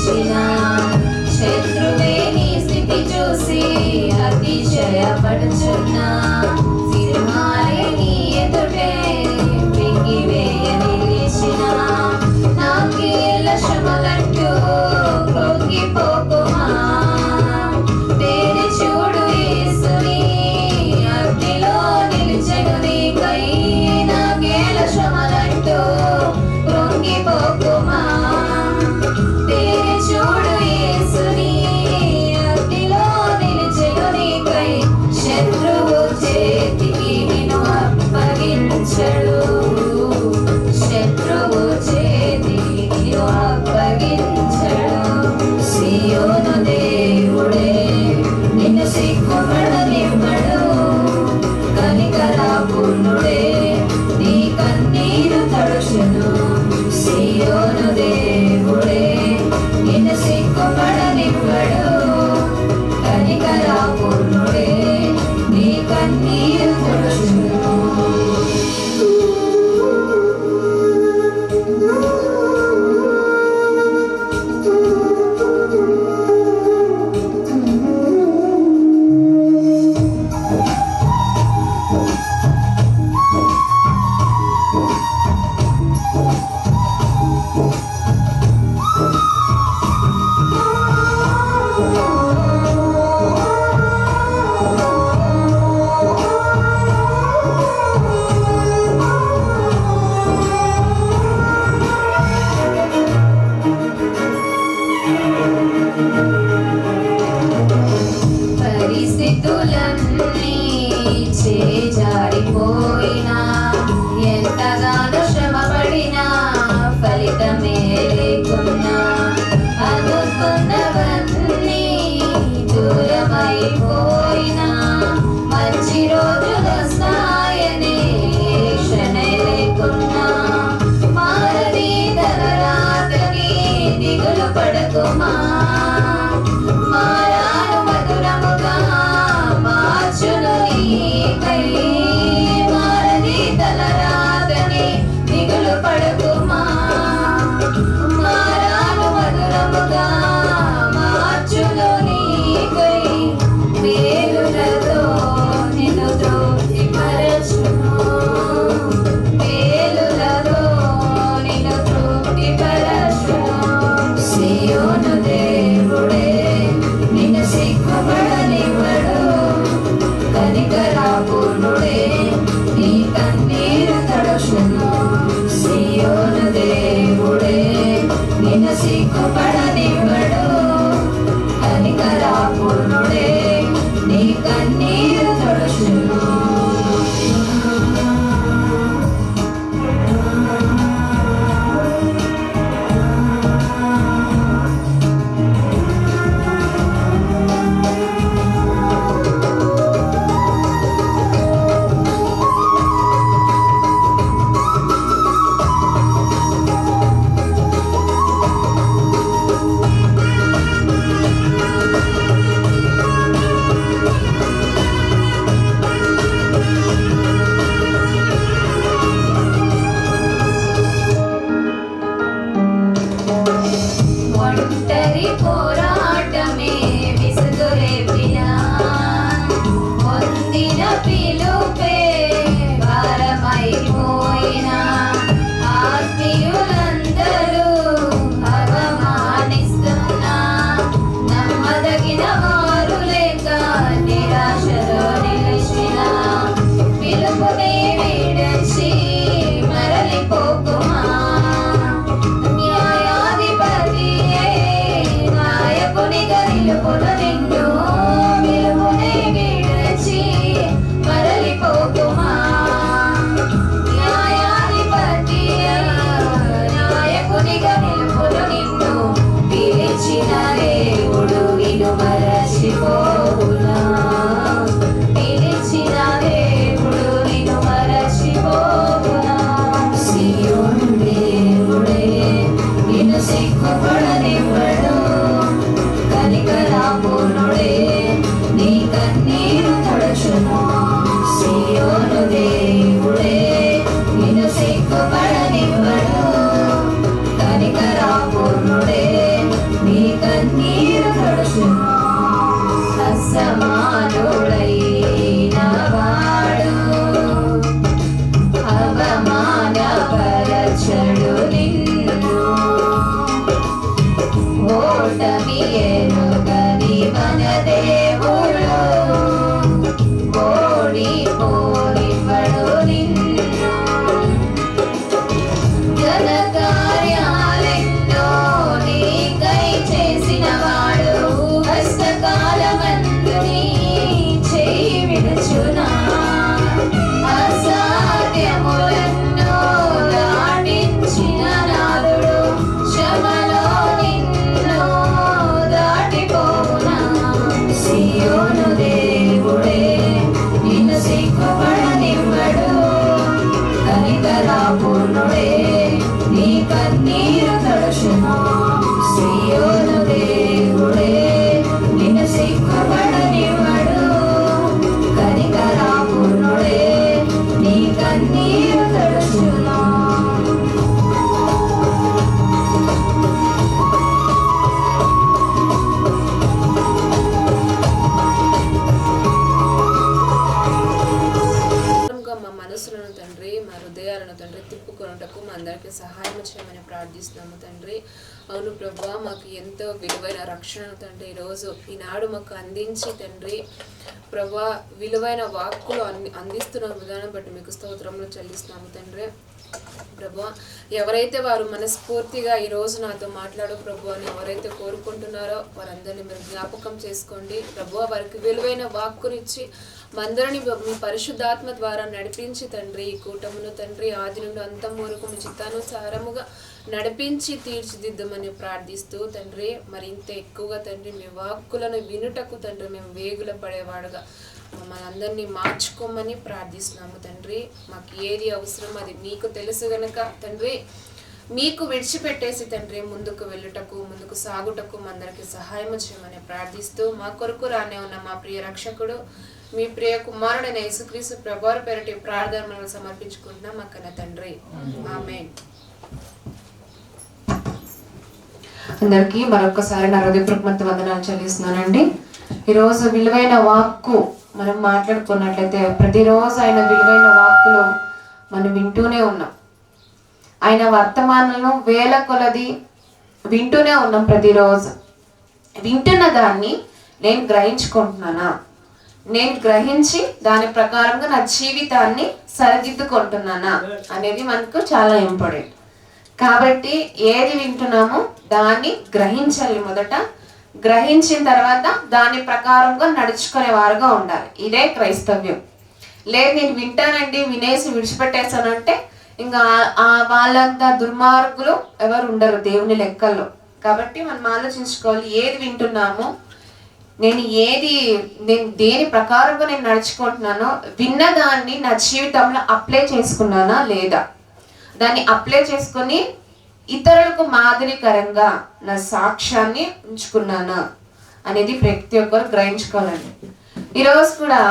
నిలిచిన శత్రువే నీ స్థితి చూసి అతిశయపడుచున్నా సిరిమాలే నీ ఎదుటే మింగివేయ నిలిచిన నాకేల శ్రమలంటూ కృంగిపోకుమా తేరి చూడు యేసుని అగ్నిలో నిలిచెను నీకై నాకేల శ్రమలంటూ కృంగిపోకుమా తేరి చూడు యేసుని అగ్నిలో నిలిచెను నీకై శత్రువు చేతికి నిన్ను అప్పగించడు శత్రువు చేతికి నిన్ను అప్పగించడు సియోను దేవుడే నిన్ను సిగ్గుపడనివ్వడు కనికరాపూర్ణుడే నీ కన్నీరు తడుచును సియోను దేవుడే నిన్ను సిగ్గుపడనివ్వడు కనికరాపూర్ణుడే నీ కన్నీరు తడుచును పరిస్థితులన్నీ చేజారిపోయినా ఎంతగానో శ్రమపడినా ఫలితమే లేకున్నా అనుకున్నవన్నీ దూరమైపోయినా మంచి రోజులు వస్తాయనే క్షణే లేకున్నా మారని తలరాతని దిగులు పడకుమా మారాను మధురముగా మార్చును నీకై మారని తలరాతని దిగులు పడకుమా మారాను మధురముగా మార్చును నీకై మేలులతో నిన్ను తృప్తిపరచును మేలులతో నిన్ను తృప్తిపరచును సియోను దేవుడే నిన్ను సిగ్గుపడనివ్వడు కనికరాపూర్ణుడే నీ కన్నీరు తడుచును సియోను దేవుడే నిన్ను సిగ్గుపడనివ్వడు కనికరాపూర్ణుడే నీ కన్నీరు తడుచును ఒంటరి పోరాటమే విసుగులేపినా పొందిన పిలుపే భారమైపోయినా ఆత్మీయులందరూ అవమానిస్తున్నా నమ్మదగిన వారు లేక నిరాశలో నిలిచిన పిలుపుని విడిచి మరలిపోకుమా న్యాయాధిపతియే నా కార్యాలెన్నో నీకై చేసిన వాడు కష్టకాలమందు నీ చేయి విడుచునా. అసాధ్యములెన్నో దాటించిన నాదుడు శ్రమలో నిన్ను దాటిపోవునా. సియోను దేవుడే నిన్ను సిగ్గుపడనివ్వడు, కనికరాపూర్ణుడే నీ కన్నీరు తడుచును. సియోను దేవుడే నిన్ను సిగ్గుపడనివ్వడు, కనికరాపూర్ణుడే నీ కన్నీరు తడుచును. మా మనసులను తండ్రి, మా హృదయాలను తండ్రి తిప్పుకొనుటకు మా అందరికీ సహాయం చేయమని ప్రార్థిస్తున్నాము తండ్రి. అవును ప్రభువా, మాకు ఎంతో విలువైన రక్షణను తండ్రి ఈనాడు మాకు అందించి తండ్రి ప్రభువా విలువైన వాక్కులు అందిస్తున్న విధానం బట్టి మీకు స్తోత్రములు చెల్లిస్తున్నాము తండ్రి. ప్రభువా, ఎవరైతే వారు మనస్ఫూర్తిగా ఈరోజు నాతో మాట్లాడు ప్రభు అని ఎవరైతే కోరుకుంటున్నారో వారందరినీ మీరు జ్ఞాపకం చేసుకోండి ప్రభువా. వారికి విలువైన వాక్కునిచ్చి మందరిని మీ పరిశుద్ధాత్మ ద్వారా నడిపించి తండ్రి ఈ కూటమును తండ్రి ఆది నుండి అంతం వరకు మీ చిత్తానుసారముగా నడిపించి తీర్చిదిద్దమని ప్రార్థిస్తూ తండ్రి మరింత ఎక్కువగా తండ్రి మీ వాక్కులను వినుటకు తండ్రి మేము వేగుల పడేవాడుగా మమ్మల్ని అందరినీ మార్చుకోమని ప్రార్థిస్తున్నాము తండ్రి. మాకు ఏది అవసరం అది మీకు తెలుసు గనక తండ్రి మీకు విడిచిపెట్టేసి తండ్రి ముందుకు వెళ్ళుటకు ముందుకు సాగుటకు అందరికీ సహాయం చేయమని ప్రార్థిస్తూ మా కొరకు రానే ఉన్న మా ప్రియ రక్షకుడు మీ ప్రియ కుమారుడైన యేసుక్రీస్తు ప్రభువారి పేరిట ప్రార్థనలు సమర్పించుకుంటున్నాం మా కన్న తండ్రి. ఆమేన్. అందరికీ మరొకసారి నా హృదయపూర్వక వందనాలు చెల్లిస్తున్నానండి. ఈరోజు విలువైన వాక్కు మనం మాట్లాడుకున్నట్లయితే ప్రతిరోజు ఆయన విలువైన వాక్కులు మనం వింటూనే ఉన్నాం. ఆయన వర్తమానాలను వేల కొలది వింటూనే ఉన్నాం. ప్రతిరోజు వింటున్న దాన్ని నేను గ్రహించుకుంటున్నానా, నేను గ్రహించి దాని ప్రకారంగా నా జీవితాన్ని సరిదిద్దుకుంటున్నానా అనేది మనకు చాలా ఇంపార్టెంట్. కాబట్టి ఏది వింటున్నామో దాన్ని గ్రహించాలి. మొదట గ్రహించిన తర్వాత దాని ప్రకారంగా నడుచుకునే వారుగా ఉండాలి. ఇదే క్రైస్తవ్యం. లేదు నేను వింటానండి వినేసి విడిచిపెట్టేస్తానంటే ఇంకా వాళ్ళంతా దుర్మార్గులు ఎవరు ఉండరు దేవుని లెక్కల్లో. కాబట్టి మనం ఆలోచించుకోవాలి, ఏది వింటున్నామో, నేను దేని ప్రకారంగా నేను నడుచుకుంటున్నానో, విన్నదాన్ని నా జీవితంలో అప్లై చేసుకున్నానా లేదా, దాన్ని అప్లై చేసుకొని ఇతరులకు మాదిరికరంగా నా సాక్ష్యాన్ని ఉంచుకున్నానా అనేది ప్రతి ఒక్కరు గ్రహించుకోవాలండి. ఈరోజు కూడా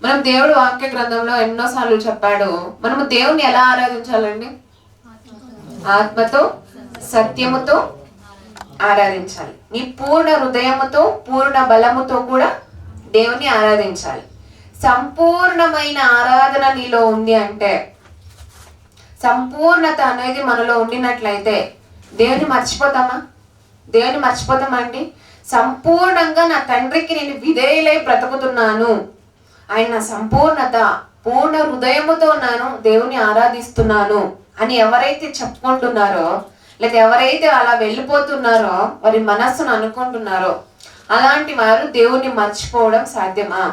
మనం దేవుడు వాక్య గ్రంథంలో ఎన్నోసార్లు చెప్పాడు, మనము దేవుణ్ణి ఎలా ఆరాధించాలండి? ఆత్మతో సత్యముతో ఆరాధించాలి. నీ పూర్ణ హృదయముతో పూర్ణ బలముతో కూడా దేవుని ఆరాధించాలి. సంపూర్ణమైన ఆరాధన నీలో ఉంది అంటే, సంపూర్ణత అనేది మనలో ఉండినట్లయితే దేవుని మర్చిపోతామండి. సంపూర్ణంగా నా తండ్రికి నేను విధేయులై బ్రతుకుతున్నాను, ఆయన సంపూర్ణత పూర్ణ హృదయముతో నేను దేవుని ఆరాధిస్తున్నాను అని ఎవరైతే చెప్పుకుంటున్నారో, లేదా ఎవరైతే అలా వెళ్ళిపోతున్నారో, వారి మనస్సును అనుకుంటున్నారో, అలాంటి వారు దేవుణ్ణి మర్చిపోవడం సాధ్యమా?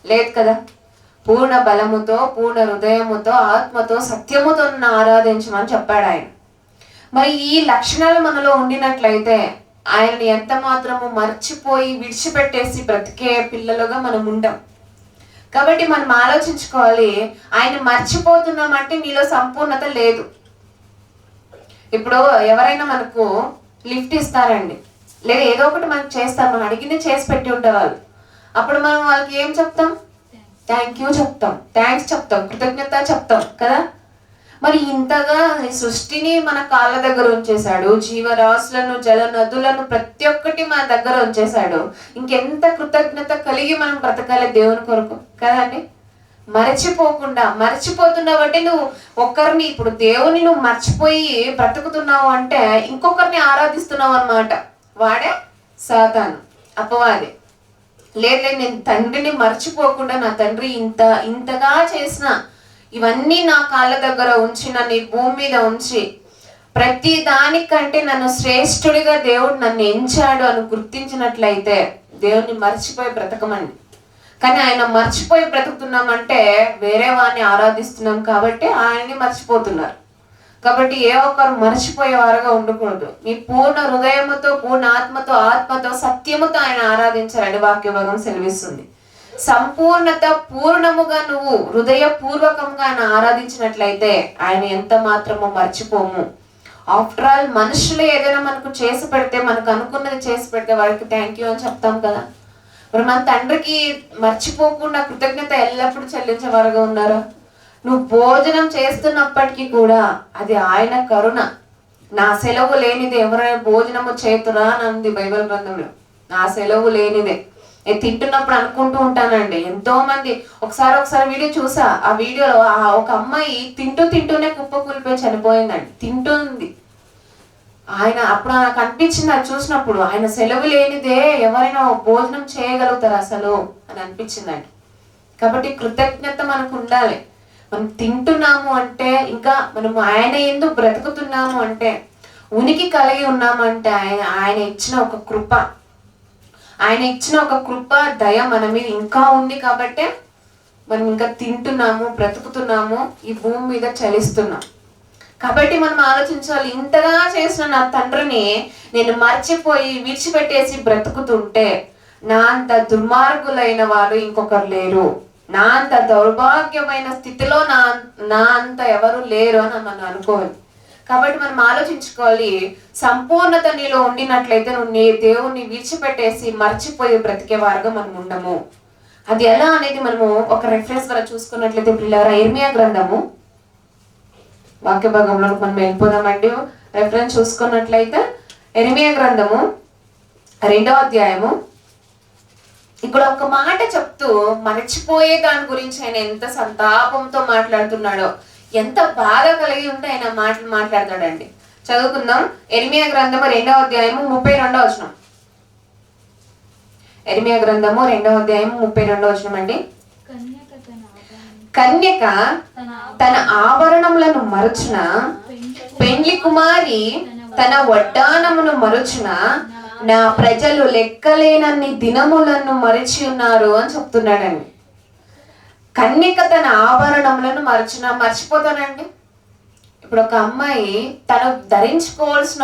లేదు కదా. పూర్ణ బలముతో పూర్ణ హృదయముతో ఆత్మతో సత్యముతో ఆరాధించమని చెప్పాడు ఆయన. మరి ఈ లక్షణాలు మనలో ఉండినట్లయితే ఆయనని ఎంత మాత్రము మర్చిపోయి విడిచిపెట్టేసి బ్రతికే పిల్లలుగా మనం ఉండం. కాబట్టి మనం ఆలోచించుకోవాలి, ఆయన మర్చిపోతున్నామంటే నీలో సంపూర్ణత లేదు. ఇప్పుడు ఎవరైనా మనకు లిఫ్ట్ ఇస్తారండి, లేదా ఏదో ఒకటి మనకు చేస్తారు, మనం అడిగింది చేసి పెట్టి ఉంటారు వాళ్ళు. అప్పుడు మనం వాళ్ళకి ఏం చెప్తాం? థ్యాంక్ యూ చెప్తాం, థ్యాంక్స్ చెప్తాం, కృతజ్ఞత చెప్తాం కదా. మరి ఇంతగా ఈ సృష్టిని మన కాళ్ళ దగ్గర ఉంచేశాడు, జీవరాశులను జల నదులను ప్రతి ఒక్కటి మన దగ్గర ఉంచేశాడు. ఇంకెంత కృతజ్ఞత కలిగి మనం బ్రతకాలి దేవుని కొరకు కదండి. మర్చిపోతున్నావు అంటే నువ్వు ఒక్కరిని, ఇప్పుడు దేవుని నువ్వు మర్చిపోయి బ్రతుకుతున్నావు అంటే ఇంకొకరిని ఆరాధిస్తున్నావు అన్నమాట. వాడే సాతాను, అపవాది. లేదు నేను తండ్రిని మర్చిపోకుండా, నా తండ్రి ఇంతగా చేసిన ఇవన్నీ నా కాళ్ళ దగ్గర ఉంచి, నన్ను ఈ భూమి మీద ఉంచి ప్రతి దానికంటే నన్ను శ్రేష్ఠుడిగా దేవుడు నన్ను ఎంచాడు అని గుర్తించినట్లయితే దేవుణ్ణి మర్చిపోయి బ్రతకమండి. కానీ ఆయన మర్చిపోయి బ్రతుకుతున్నామంటే వేరే వాడిని ఆరాధిస్తున్నాం కాబట్టి ఆయన్ని మర్చిపోతున్నారు. కాబట్టి ఏ ఒక్కరు మర్చిపోయేవారుగా ఉండకూడదు. మీ పూర్ణ హృదయముతో, పూర్ణ ఆత్మతో, ఆత్మతో, సత్యముతో ఆయన ఆరాధించాలని వాక్య భాగం సెలవిస్తుంది. సంపూర్ణత పూర్ణముగా నువ్వు హృదయపూర్వకంగా ఆయన ఆరాధించినట్లయితే ఆయన ఎంత మాత్రమో మర్చిపోము. ఆఫ్టర్ ఆల్ మనుషులు ఏదైనా మనకు చేసి పెడితే, మనకు అనుకున్నది చేసి పెడితే వాడికి థ్యాంక్ యూ అని చెప్తాం కదా. మరి మన తండ్రికి మర్చిపోకుండా కృతజ్ఞత ఎల్లప్పుడూ చెల్లించేవారుగా ఉన్నారా? నువ్వు భోజనం చేస్తున్నప్పటికీ కూడా అది ఆయన కరుణ. నా సెలవు లేనిదే ఎవరైనా భోజనము చేతురా అని ఉంది బైబిల్ గ్రంథంలో. నా సెలవు లేనిదే. నేను తింటున్నప్పుడు అనుకుంటూ ఉంటానండి, ఎంతో మంది ఒకసారి వీడియో చూసా. ఆ వీడియోలో ఒక అమ్మాయి తింటూనే కుప్ప కూలిపోయి చనిపోయిందండి. తింటుంది. ఆయన అప్పుడు నాకు అనిపించింది, అది చూసినప్పుడు ఆయన సెలవు లేనిదే ఎవరైనా భోజనం చేయగలుగుతారు అసలు అని అనిపించిందండి. కాబట్టి కృతజ్ఞత మనకు ఉండాలి. మనం తింటున్నాము అంటే, ఇంకా మనం ఆయన ఎందుకు బ్రతుకుతున్నాము అంటే, ఉనికి కలిగి ఉన్నాము అంటే ఆయన ఇచ్చిన ఒక కృప, ఆయన ఇచ్చిన ఒక కృప దయ మన మీద ఇంకా ఉంది కాబట్టే మనం ఇంకా తింటున్నాము, బ్రతుకుతున్నాము, ఈ భూమి మీద చలిస్తున్నాం. కాబట్టి మనం ఆలోచించాలి, ఇంతగా చేసిన నా తండ్రిని నేను మర్చిపోయి విడిచిపెట్టేసి బ్రతుకుతుంటే నా అంత దుర్మార్గులైన వారు ఇంకొకరు లేరు, నా అంత దౌర్భాగ్యమైన స్థితిలో నా అంత ఎవరు లేరు అని మనం అనుకోవాలి. కాబట్టి మనం ఆలోచించుకోవాలి, సంపూర్ణత నీలో ఉండినట్లయితే నువ్వు నీ దేవుణ్ణి విడిచిపెట్టేసి మర్చిపోయి బ్రతికేవారుగా మనం ఉండము. అది ఎలా అనేది మనము ఒక రెఫరెన్స్ ద్వారా చూసుకున్నట్లయితే పిల్లరా, ఇర్మియా గ్రంథము వాక్య భాగంలో మనం వెళ్ళిపోదామండి. రెఫరెన్స్ చూసుకున్నట్లయితే ఇర్మియా గ్రంథము 2వ అధ్యాయము. ఇక్కడ ఒక మాట చెప్తూ మర్చిపోయే దాని గురించి ఆయన ఎంత సంతాపంతో మాట్లాడుతున్నాడో, ఎంత బాధ కలిగి ఉంటే ఆయన మాట్లాడతాడండి. చదువుకుందాం. ఇర్మియా గ్రంథము 2వ అధ్యాయము 32వ వచనం. ఇర్మియా గ్రంథము 2వ అధ్యాయము 32వ వచనం అండి. కన్యక తన ఆభరణములను మరుచున, పెండ్లి కుమారి తన వడ్డానమును మరుచున, నా ప్రజలు లెక్కలేనన్ని దినములను మరిచి ఉన్నారు అని చెప్తున్నాడండి. కన్యక తన ఆభరణములను మర్చిపోతానండి. ఇప్పుడు ఒక అమ్మాయి తను ధరించుకోవాల్సిన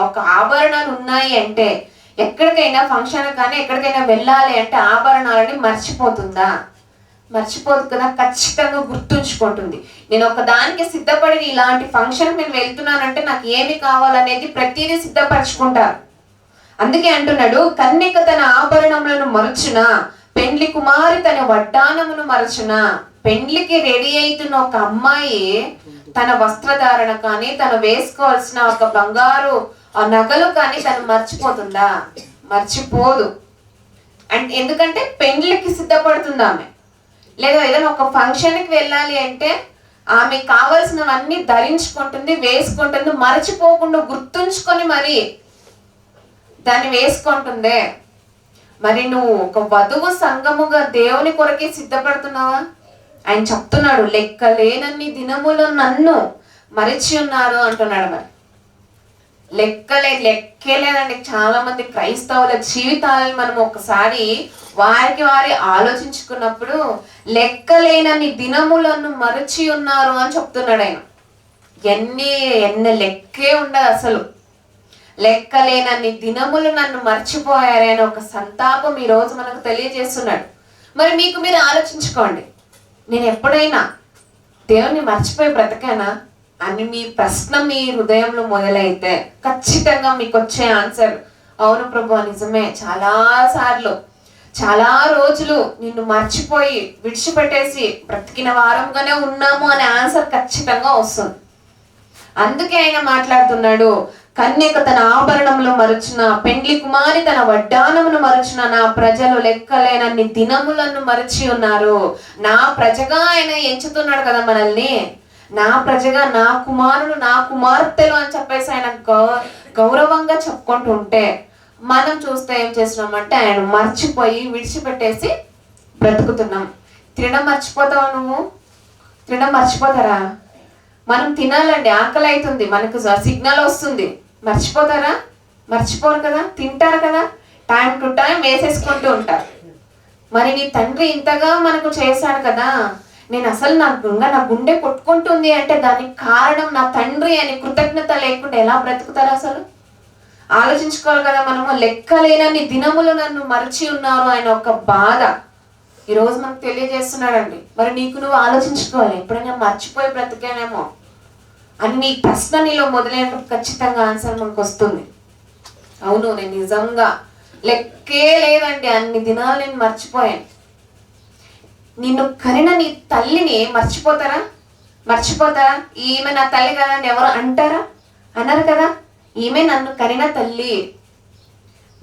ఒక ఆభరణాలు ఉన్నాయి అంటే, ఎక్కడికైనా ఫంక్షన్ కానీ ఎక్కడికైనా వెళ్ళాలి అంటే ఆభరణాలని మర్చిపోతుందా? మర్చిపోదు కదా, ఖచ్చితంగా గుర్తుంచుకుంటుంది. నేను ఒక దానికి సిద్ధపడి ఇలాంటి ఫంక్షన్ నేను వెళ్తున్నానంటే నాకు ఏమి కావాలనేది ప్రతిదీ సిద్ధపరచుకుంటారు. అందుకే అంటున్నాడు, కన్యక తన ఆభరణములను మరుచున, పెండ్లి కుమారి తన వడ్డానమును మరచున. పెండ్లికి రెడీ అవుతున్న ఒక అమ్మాయి తన వస్త్రధారణ కానీ తను వేసుకోవాల్సిన ఒక బంగారు నగలు కానీ తను మర్చిపోతుందా? మర్చిపోదు. అండ్ ఎందుకంటే పెండ్లికి సిద్ధపడుతుంది ఆమె. లేదా ఏదైనా ఒక ఫంక్షన్కి వెళ్ళాలి అంటే ఆమె కావలసినవన్నీ ధరించుకుంటుంది, వేసుకుంటుంది, మర్చిపోకుండా గుర్తుంచుకొని మరి దాన్ని వేసుకుంటుందే. మరి నువ్వు ఒక వధువు సంఘముగా దేవుని కొరకే సిద్ధపడుతున్నావా? ఆయన చెప్తున్నాడు, లెక్కలేనన్ని దినములు నన్ను మరిచి ఉన్నారు అంటున్నాడు. మరి లెక్కలేదండి. చాలా మంది క్రైస్తవుల జీవితాలను మనం ఒకసారి వారి ఆలోచించుకున్నప్పుడు లెక్కలేనన్ని దినములను మరిచి ఉన్నారు అని చెప్తున్నాడు ఆయన. ఎన్ని లెక్కే ఉండదు అసలు. లెక్కలేనన్ని దినములు నన్ను మర్చిపోయారని ఒక సంతాపం ఈ రోజు మనకు తెలియజేస్తున్నాడు. మరి మీకు మీరు ఆలోచించుకోండి, నేను ఎప్పుడైనా దేవుణ్ణి మర్చిపోయి బ్రతకానా అని మీ ప్రశ్న మీ హృదయంలో మొదలైతే ఖచ్చితంగా మీకు వచ్చే ఆన్సర్ అవును ప్రభు, నిజమే, చాలా సార్లు చాలా రోజులు నిన్ను మర్చిపోయి విడిచిపెట్టేసి బ్రతికిన వారంగానే ఉన్నాము అనే ఆన్సర్ ఖచ్చితంగా వస్తుంది. అందుకే ఆయన మాట్లాడుతున్నాడు, కన్యక తన ఆభరణములు మరచున, పెండ్లి కుమారి తన వడ్డానమును మరచున, నా ప్రజలు లెక్కలేనన్ని దినములను మరచి ఉన్నారు. నా ప్రజగా ఆయన ఎంచుతున్నాడు కదా మనల్ని. నా ప్రజగా, నా కుమారులు, నా కుమార్తెలు అని చెప్పేసి ఆయన గౌరవంగా చెప్పుకుంటూ ఉంటే మనం చూస్తే ఏం చేస్తున్నామంటే ఆయన మర్చిపోయి విడిచిపెట్టేసి బ్రతుకుతున్నాం. తినడం మర్చిపోతావు నువ్వు? తినడం మర్చిపోతారా? మనం తినాలండి, ఆకలి అవుతుంది, మనకు సిగ్నల్ వస్తుంది, మర్చిపోతారా? మర్చిపోరు కదా, తింటారు కదా, టైం టు టైం వేసేసుకుంటూ ఉంటారు. మరి నీ తండ్రి ఇంతగా మనకు చేశాడు కదా, నేను అసలు నా గుండె కొట్టుకుంటుంది అంటే దానికి కారణం నా తండ్రి అని కృతజ్ఞత లేకుండా ఎలా బ్రతుకుతారు అసలు? ఆలోచించుకోవాలి కదా మనము. లెక్కలేనన్ని దినములు నన్ను మరచి ఉన్నారు ఆయన ఒక బాధ ఈరోజు మనకు తెలియజేస్తున్నాడండి. మరి నీకు నువ్వు ఆలోచించుకోవాలి, ఎప్పుడైనా మర్చిపోయి బ్రతికానేమో అని నీ ప్రశ్న నీలో మొదలైనప్పుడు ఖచ్చితంగా ఆన్సర్ మనకు వస్తుంది. అవును, నేను నిజంగా లెక్కే లేదండి, అన్ని దినాలు నేను మర్చిపోయాను. నిన్ను కనిన నీ తల్లిని మర్చిపోతారా? ఈమె నా తల్లి కదా అని ఎవరు అంటారా? అన్నారు కదా, ఈమె నన్ను కనిన తల్లి.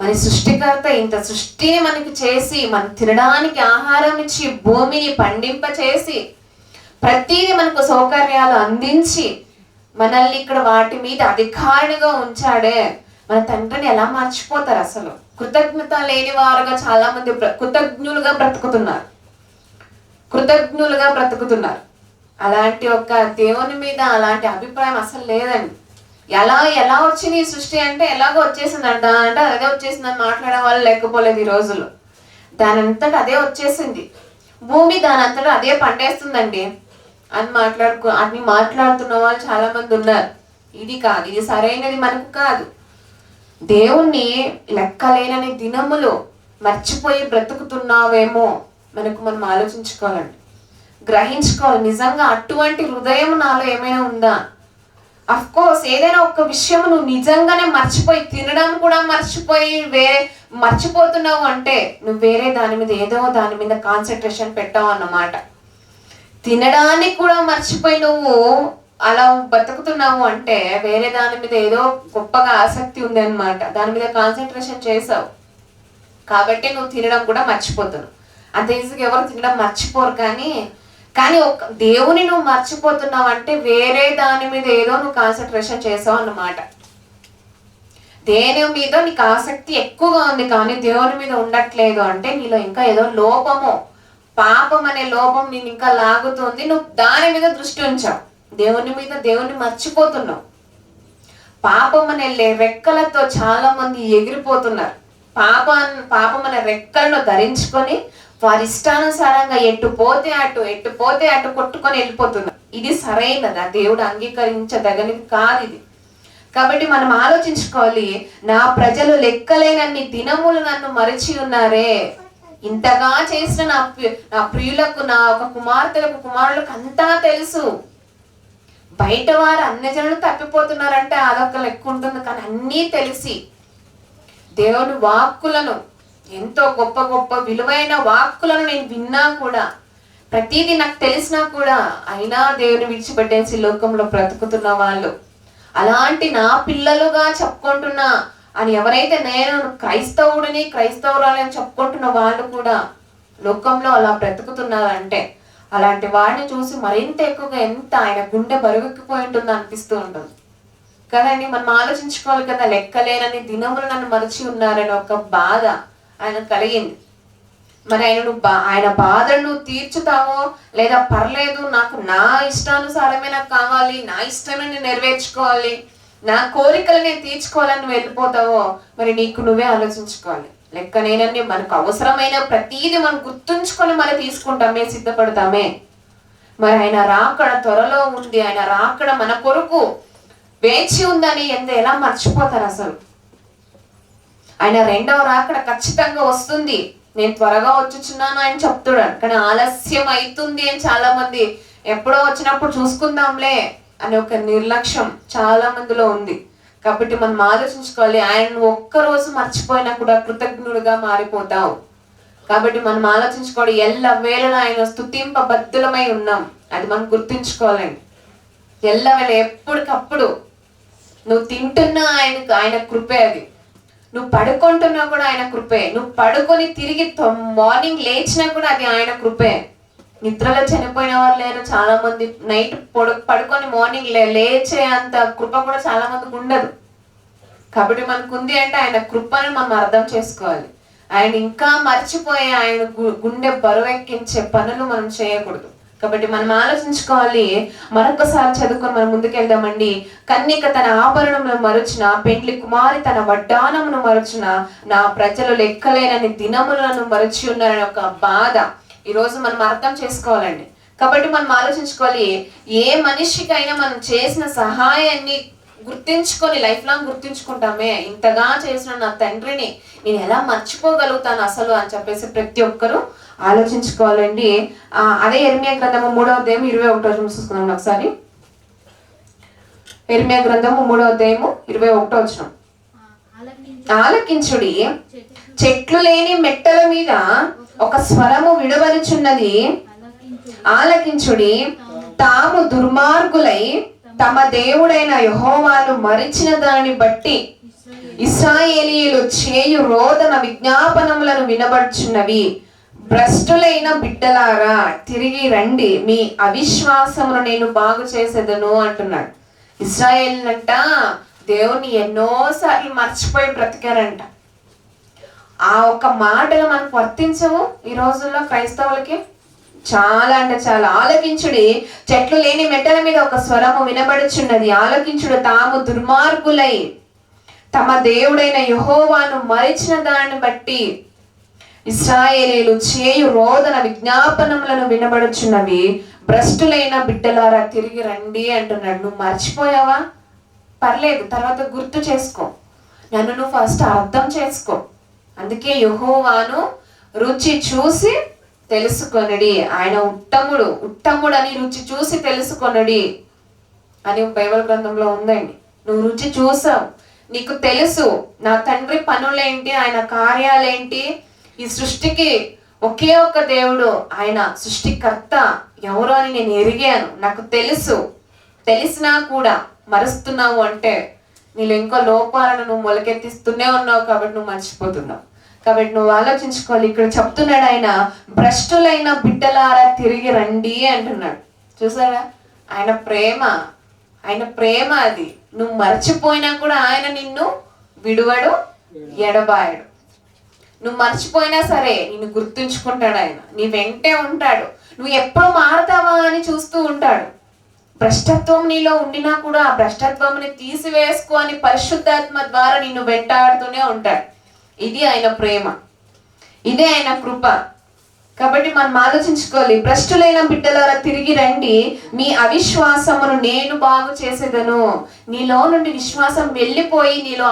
మరి సృష్టికర్త ఇంత సృష్టిని మనకి చేసి, మనం తినడానికి ఆహారం ఇచ్చి, భూమిని పండింప చేసి, ప్రతిదీ మనకు సౌకర్యాలు అందించి, మనల్ని ఇక్కడ వాటి మీద అధికారిగా ఉంచాడే, మన తండ్రిని ఎలా మర్చిపోతారు అసలు? కృతజ్ఞత లేని వారుగా చాలా మంది కృతజ్ఞులుగా బ్రతుకుతున్నారు. అలాంటి ఒక దేవుని మీద అలాంటి అభిప్రాయం అసలు లేదండి. ఎలా వచ్చింది ఈ సృష్టి అంటే ఎలాగో వచ్చేసిందంట, అంటే అదే వచ్చేసిందని మాట్లాడే వాళ్ళు లేకపోలేదు ఈ రోజుల్లో. దానంతటా అదే వచ్చేసింది, భూమి దానంతటా అదే పండేస్తుందండి అని మాట్లాడుతున్న వాళ్ళు చాలా మంది ఉన్నారు. ఇది కాదు, ఇది సరైనది మనకు కాదు. దేవుణ్ణి లెక్కలేనని దినములు మర్చిపోయి బ్రతుకుతున్నావేమో మనం ఆలోచించుకోవాలండి, గ్రహించుకోవాలి. నిజంగా అటువంటి హృదయం నాలో ఏమైనా ఉందా? అఫ్ కోర్స్ ఏదైనా ఒక విషయం నువ్వు నిజంగానే మర్చిపోయి, తినడం కూడా మర్చిపోతున్నావు అంటే నువ్వు వేరే దాని మీద కాన్సన్ట్రేషన్ పెట్టావు అన్నమాట. తినడానికి కూడా మర్చిపోయి నువ్వు అలా బతుకుతున్నావు అంటే వేరే దాని మీద ఏదో గొప్పగా ఆసక్తి ఉంది అనమాట, దాని మీద కాన్సన్ట్రేషన్ చేసావు కాబట్టి నువ్వు తినడం కూడా మర్చిపోతున్నావు. అంత ఈజీగా ఎవరు తినడం మర్చిపోరు, కానీ ఒక దేవుని నువ్వు మర్చిపోతున్నావు అంటే వేరే దాని మీద ఏదో నువ్వు కాన్సన్ట్రేషన్ చేసావు అన్నమాట. దేని మీద నీకు ఆసక్తి ఎక్కువగా ఉంది కానీ దేవుని మీద ఉండట్లేదు అంటే నీలో ఇంకా ఏదో లోపము, పాపం అనే లోపం నేను ఇంకా లాగుతుంది, నువ్వు దాని మీద దృష్టి ఉంచావు, దేవుని మర్చిపోతున్నావు. పాపం అనే రెక్కలతో చాలా మంది ఎగిరిపోతున్నారు. పాపం అనే రెక్కలను ధరించుకొని వారి ఇష్టానుసారంగా ఎట్టు పోతే అటు కొట్టుకొని వెళ్ళిపోతున్నారు. ఇది సరైనదా? దేవుడు అంగీకరించదగనిది కాదు ఇది. కాబట్టి మనం ఆలోచించుకోవాలి, నా ప్రజలు లెక్కలేనన్ని దినములు నన్ను మరచి ఉన్నారే, ఇంతగా చేసిన నా ప్రియులకు, నా ఒక కుమారులకు అంతా తెలుసు. బయట వారు అన్ని జనులు తప్పిపోతున్నారంటే అదొక లెక్క ఉంటుంది, కానీ అన్నీ తెలిసి దేవుని వాక్కులను, ఎంతో గొప్ప గొప్ప విలువైన వాక్కులను నేను విన్నా కూడా, ప్రతిదీ నాకు తెలిసినా కూడా అయినా దేవుని విడిచిపెట్టేసి లోకంలో బ్రతుకుతున్న వాళ్ళు, అలాంటి నా పిల్లలుగా చెప్పుకుంటున్నా అని ఎవరైతే నేను క్రైస్తవురాలని చెప్పుకుంటున్న వాళ్ళు కూడా లోకంలో అలా బ్రతుకుతున్నారంటే అలాంటి వాడిని చూసి మరింత ఎక్కువగా ఎంత ఆయన గుండె బరువెక్కిపోయి ఉంటుందో అనిపిస్తూ ఉంటుంది కదండి. మనం ఆలోచించుకోవాలి కదా, లెక్కలేనని దినములు నన్ను మరచి ఉన్నారని ఒక బాధ ఆయన కలిగింది. మరి ఆయన బాధను నువ్వు తీర్చుతావో లేదా పర్లేదు, నాకు నా ఇష్టానుసారమే నాకు కావాలి, నా ఇష్టమే నేను నెరవేర్చుకోవాలి, నా కోరికలు నేను తీర్చుకోవాలని నువ్వు వెళ్ళిపోతావో మరి నీకు నువ్వే ఆలోచించుకోవాలి. లెక్కనేనని మనకు అవసరమైన ప్రతిదీ మనం గుర్తుంచుకొని మరి తీసుకుంటామే, సిద్ధపడతామే. మరి ఆయన రాకడ త్వరలో ఉంది, ఆయన రాకడ మన కొరకు వేచి ఉందని ఎలా మర్చిపోతారు అసలు? ఆయన రెండవ రాకడ ఖచ్చితంగా వస్తుంది, నేను త్వరగా వచ్చుచున్నాను ఆయన చెప్తున్నాడు, కానీ ఆలస్యం అవుతుంది అని చాలా మంది ఎప్పుడో వచ్చినప్పుడు చూసుకుందాంలే అని ఒక నిర్లక్ష్యం చాలా మందిలో ఉంది. కాబట్టి మనం ఆలోచించుకోవాలి, ఆయన ఒక్కరోజు మర్చిపోయినా కూడా కృతజ్ఞుడిగా మారిపోతావు. కాబట్టి మనం ఆలోచించుకోవాలి, ఎల్లవేళలా ఆయన స్తుతింపబద్ధులమై ఉన్నాం, అది మనం గుర్తుంచుకోవాలండి. ఎల్లవేళ ఎప్పటికప్పుడు నువ్వు తింటున్నా ఆయన కృపే, అది నువ్వు పడుకుంటున్నా కూడా ఆయన కృపే, నువ్వు పడుకొని తిరిగి మార్నింగ్ లేచినా కూడా అది ఆయన కృపే. నిద్రలో చనిపోయిన వాళ్ళు లేరు చాలా మంది, నైట్ పడుకొని మార్నింగ్ లేచే అంత కృప కూడా చాలా మందికి ఉండదు. కాబట్టి మనకు ఉంది అంటే ఆయన కృపని మనం అర్థం చేసుకోవాలి. ఆయన ఇంకా మర్చిపోయి ఆయన గుండె బరువెక్కించే పనులు మనం చేయకూడదు. కాబట్టి మనం ఆలోచించుకోవాలి. మరొకసారి చదువుకొని మనం ముందుకెళ్దామండి. కన్యక తన ఆభరణమును మరుచిన, పెండ్లి కుమారి తన వడ్డానమును మరుచిన, నా ప్రజలు లెక్కలేనని దినములను మరచి ఉన్నారని ఒక బాధ ఈరోజు మనం అర్థం చేసుకోవాలండి. కాబట్టి మనం ఆలోచించుకోవాలి, ఏ మనిషికైనా మనం చేసిన సహాయాన్ని గుర్తించుకొని లైఫ్ లాంగ్ గుర్తించుకుంటామే, ఇంతగా చేసిన నా తండ్రిని నేను ఎలా మర్చిపోగలుగుతాను అసలు అని చెప్పేసి ప్రతి ఒక్కరూ ఆలోచించుకోవాలండి. అదే యెర్మీయా గ్రంథము 3వ అధ్యాయం 21వ చూసుకుందాం ఒకసారి. యెర్మీయా గ్రంథము 3వ అధ్యాయము 21వ వచనం. ఆలకించుడి, చెట్లు లేని మెట్టల మీద ఒక స్వరము విడవలుచున్నది. ఆలకించుడి, తాము దుర్మార్గులై తమ దేవుడైన యెహోవాను మరిచిన దాన్ని బట్టి ఇశ్రాయేలీయులు చేయు రోదన విజ్ఞాపనములను వినబడుచున్నవి. భ్రష్టులైన బిడ్డలారా తిరిగి రండి, మీ అవిశ్వాసమును నేను బాగు చేసేదను అంటున్నాడు. ఇశ్రాయేలీలంట దేవుని ఎన్నోసార్లు మర్చిపోయి బ్రతికారంట. ఆ ఒక్క మాటలు మనకు వర్తించవు ఈ రోజుల్లో క్రైస్తవులకి. చాలా అంటే చాలా. ఆలకించుడి, చెట్లు లేని మెట్టల మీద ఒక స్వరము వినబడుచున్నది. ఆలకించుడు, తాము దుర్మార్గులై తమ దేవుడైన యెహోవాను మరిచిన దాన్ని బట్టి ఇశ్రాయేలీయులు చేయు రోదన విజ్ఞాపనములను వినబడుచున్నవి. భ్రష్టులైన బిడ్డలారా తిరిగి రండి అంటున్నాడు. నువ్వు మర్చిపోయావా? పర్లేదు, తర్వాత గుర్తు చేసుకో. నన్ను నువ్వు ఫస్ట్ అర్థం చేసుకో. అందుకే యెహోవాను రుచి చూసి తెలుసుకొనడి, ఆయన ఉత్తముడు అని రుచి చూసి తెలుసుకొనడి అని బైబిల్ గ్రంథంలో ఉందండి. నువ్వు రుచి చూసావు, నీకు తెలుసు నా తండ్రి పనులేంటి, ఆయన కార్యాలేంటి. ఈ సృష్టికి ఒకే ఒక్క దేవుడు, ఆయన సృష్టికర్త ఎవరో అని నేను ఎరిగాను, నాకు తెలుసు. తెలిసినా కూడా మరుస్తున్నావు అంటే నీలో ఇంకో లోపాలను నువ్వు మొలకెత్తిస్తూనే ఉన్నావు కాబట్టి నువ్వు మర్చిపోతున్నావు. కాబట్టి నువ్వు ఆలోచించుకోవాలి. ఇక్కడ చెప్తున్నాడు ఆయన, భ్రష్టులైన బిడ్డలారా తిరిగి రండి అంటున్నాడు. చూసారా ఆయన ప్రేమ అది. నువ్వు మర్చిపోయినా కూడా ఆయన నిన్ను విడువడు, ఎడబాయడు. నువ్వు మర్చిపోయినా సరే నిన్ను గుర్తుంచుకుంటాడు ఆయన, నీ వెంటే ఉంటాడు. నువ్వు ఎప్పుడు మారుతావా అని చూస్తూ ఉంటాడు. భ్రష్టత్వం నీలో ఉండినా కూడా ఆ భ్రష్టత్వంని తీసివేసుకొని పరిశుద్ధాత్మ ద్వారా నిన్ను వెంటాడుతూనే ఉంటాడు. ఇది ఆయన ప్రేమ, ఇదే ఆయన కృప. కాబట్టి మనం ఆలోచించుకోవాలి. భ్రష్టులైన బిడ్డలారా తిరిగి రండి, మీ అవిశ్వాసమును నేను బాగు చేసేదను. నీలో నుండి విశ్వాసం వెళ్ళిపోయి నీలో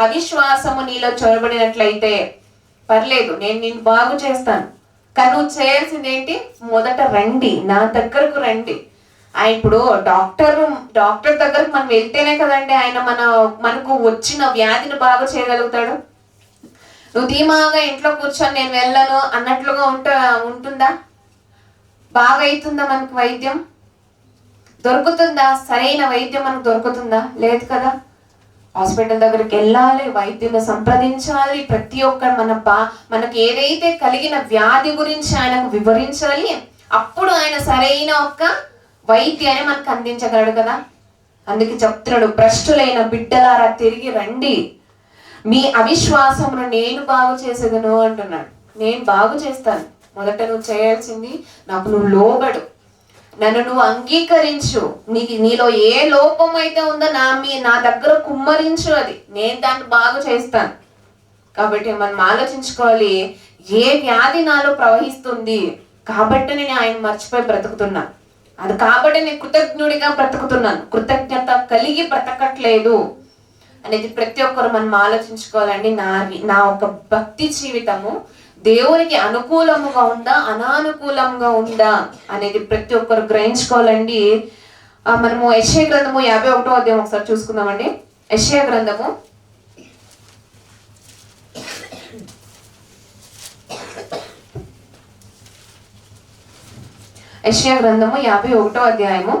అవిశ్వాసము నీలో చొరబడినట్లయితే పర్లేదు, నేను నిన్ను బాగు చేస్తాను. కానీ నువ్వు చేయాల్సింది ఏంటి? మొదట రండి, నా దగ్గరకు రండి. ఇప్పుడు డాక్టర్ దగ్గరకు మనం వెళ్తేనే కదండి ఆయన మనకు వచ్చిన వ్యాధిని బాగు చేయగలుగుతాడు. నువ్వు ధీమాగా ఇంట్లో కూర్చొని నేను వెళ్ళను అన్నట్లుగా ఉంటుందా? బాగా అవుతుందా? మనకు వైద్యం దొరుకుతుందా? సరైన వైద్యం మనకు దొరుకుతుందా? లేదు కదా. హాస్పిటల్ దగ్గరికి వెళ్ళాలి, వైద్యుని సంప్రదించాలి. ప్రతి ఒక్కరు మనకు ఏదైతే కలిగిన వ్యాధి గురించి ఆయనకు వివరించాలి. అప్పుడు ఆయన సరైన ఒక్క వైద్యాన్ని మనకు అందించగలడు కదా. అందుకే చెప్తున్నాడు, భ్రష్టులైన బిడ్డలారా తిరిగి రండి, మీ అవిశ్వాసమును నేను బాగు చేసేదను అంటున్నాడు. నేను బాగు చేస్తాను. మొదట నువ్వు చేయాల్సింది నాకు నువ్వు లోబడు, నన్ను నువ్వు అంగీకరించు. నీలో ఏ లోపం అయితే ఉందో నా దగ్గర కుమ్మరించు, అది నేను దాన్ని బాగు చేస్తాను. కాబట్టి మనం ఆలోచించుకోవాలి, ఏ వ్యాధి నాలో ప్రవహిస్తుంది కాబట్టి నేను ఆయన మర్చిపోయి బ్రతుకుతున్నా, అది కాబట్టి నేను కృతజ్ఞుడిగా బ్రతుకుతున్నాను, కృతజ్ఞత కలిగి బ్రతకట్లేదు అనేది ప్రతి ఒక్కరు మనం ఆలోచించుకోవాలండి. నా ఒక భక్తి జీవితము దేవునికి అనుకూలముగా ఉందా, అనానుకూలంగా ఉందా అనేది ప్రతి ఒక్కరు గ్రహించుకోవాలండి. మనము యెషయా గ్రంథము 51వ అధ్యాయం ఒకసారి చూసుకుందామండి. యెషయా గ్రంథము 51వ అధ్యాయము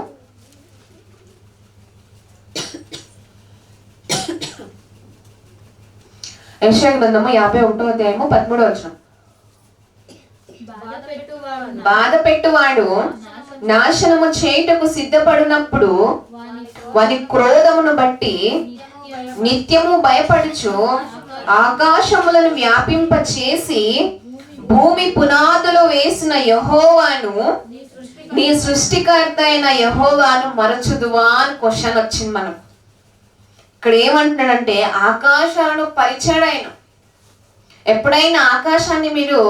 51వ అధ్యాయము 13వ వచనం. బాధపెట్టువాడు నాశనము చేయుటకు సిద్ధపడినప్పుడు వాని క్రోధమును బట్టి నిత్యము భయపడుచు ఆకాశములను వ్యాపింప చేసి భూమి పునాదులు వేసిన యెహోవాను నీ సృష్టికర్త అయిన యెహోవాను మరచుదువా అని క్వశ్చన్ వచ్చింది మనకు. ఇక్కడ ఏమంటున్నాడంటే ఆకాశాలను పరిచాడు ఆయన. ఎప్పుడైనా ఆకాశాన్ని మీరు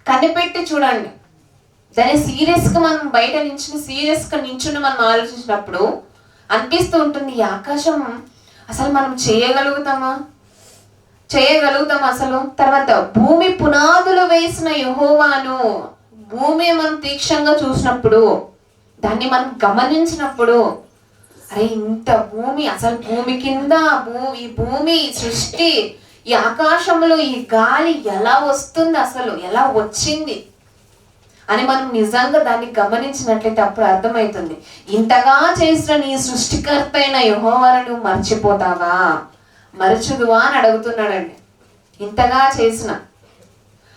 కనిపెట్టి చూడండి, దాన్ని సీరియస్గా మనం బయట సీరియస్గా నించుని మనం ఆలోచించినప్పుడు అనిపిస్తూ ఉంటుంది, ఈ ఆకాశం అసలు మనం చేయగలుగుతామా అసలు. తర్వాత భూమి పునాదులు వేసిన యెహోవాను, భూమి మనం తీక్షణంగా చూసినప్పుడు, దాన్ని మనం గమనించినప్పుడు, అరే ఇంత భూమి, అసలు భూమి కింద ఈ భూమి సృష్టి, ఈ ఆకాశంలో ఈ గాలి ఎలా వస్తుంది, అసలు ఎలా వచ్చింది అని మనం నిజంగా దాన్ని గమనించినట్లయితే అప్పుడు అర్థమవుతుంది, ఇంతగా చేసిన నీ సృష్టికర్త అయిన యెహోవాను నువ్వు మర్చిపోతావా, మరచుదువా అని అడుగుతున్నాడండి. ఇంతగా చేసిన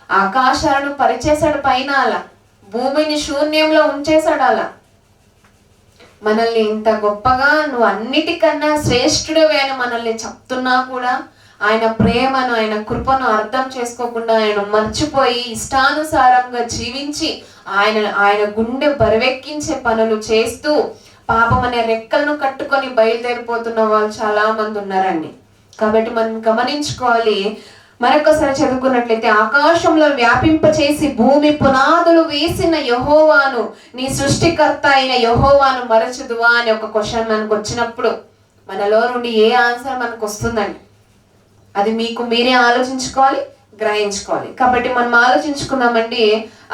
ఆకాశాలను పరిచేశాడు పైన, అలా భూమిని శూన్యంలో ఉంచేశాడు. అలా మనల్ని ఇంత గొప్పగా నువ్వు అన్నిటికన్నా శ్రేష్ఠుడివే అని మనల్ని చెప్తున్నా కూడా ఆయన ప్రేమను, ఆయన కృపను అర్థం చేసుకోకుండా ఆయన మర్చిపోయి ఇష్టానుసారంగా జీవించి ఆయన గుండె బరువెక్కించే పనులు చేస్తూ పాపం అనే రెక్కలను కట్టుకొని బయలుదేరిపోతున్న వాళ్ళు చాలా మంది ఉన్నారండి. కాబట్టి మనం గమనించుకోవాలి. మరొకసారి చదువుకున్నట్లయితే ఆకాశంలో వ్యాపింపచేసి భూమి పునాదులు వేసిన యెహోవాను, నీ సృష్టికర్త అయిన యెహోవాను మరచుదువా అని ఒక క్వశ్చన్ మనకు వచ్చినప్పుడు మనలో నుండి ఏ ఆన్సర్ మనకు వస్తుందండి, అది మీకు మీరే ఆలోచించుకోవాలి, గ్రహించుకోవాలి. కాబట్టి మనం ఆలోచించుకుందామండి.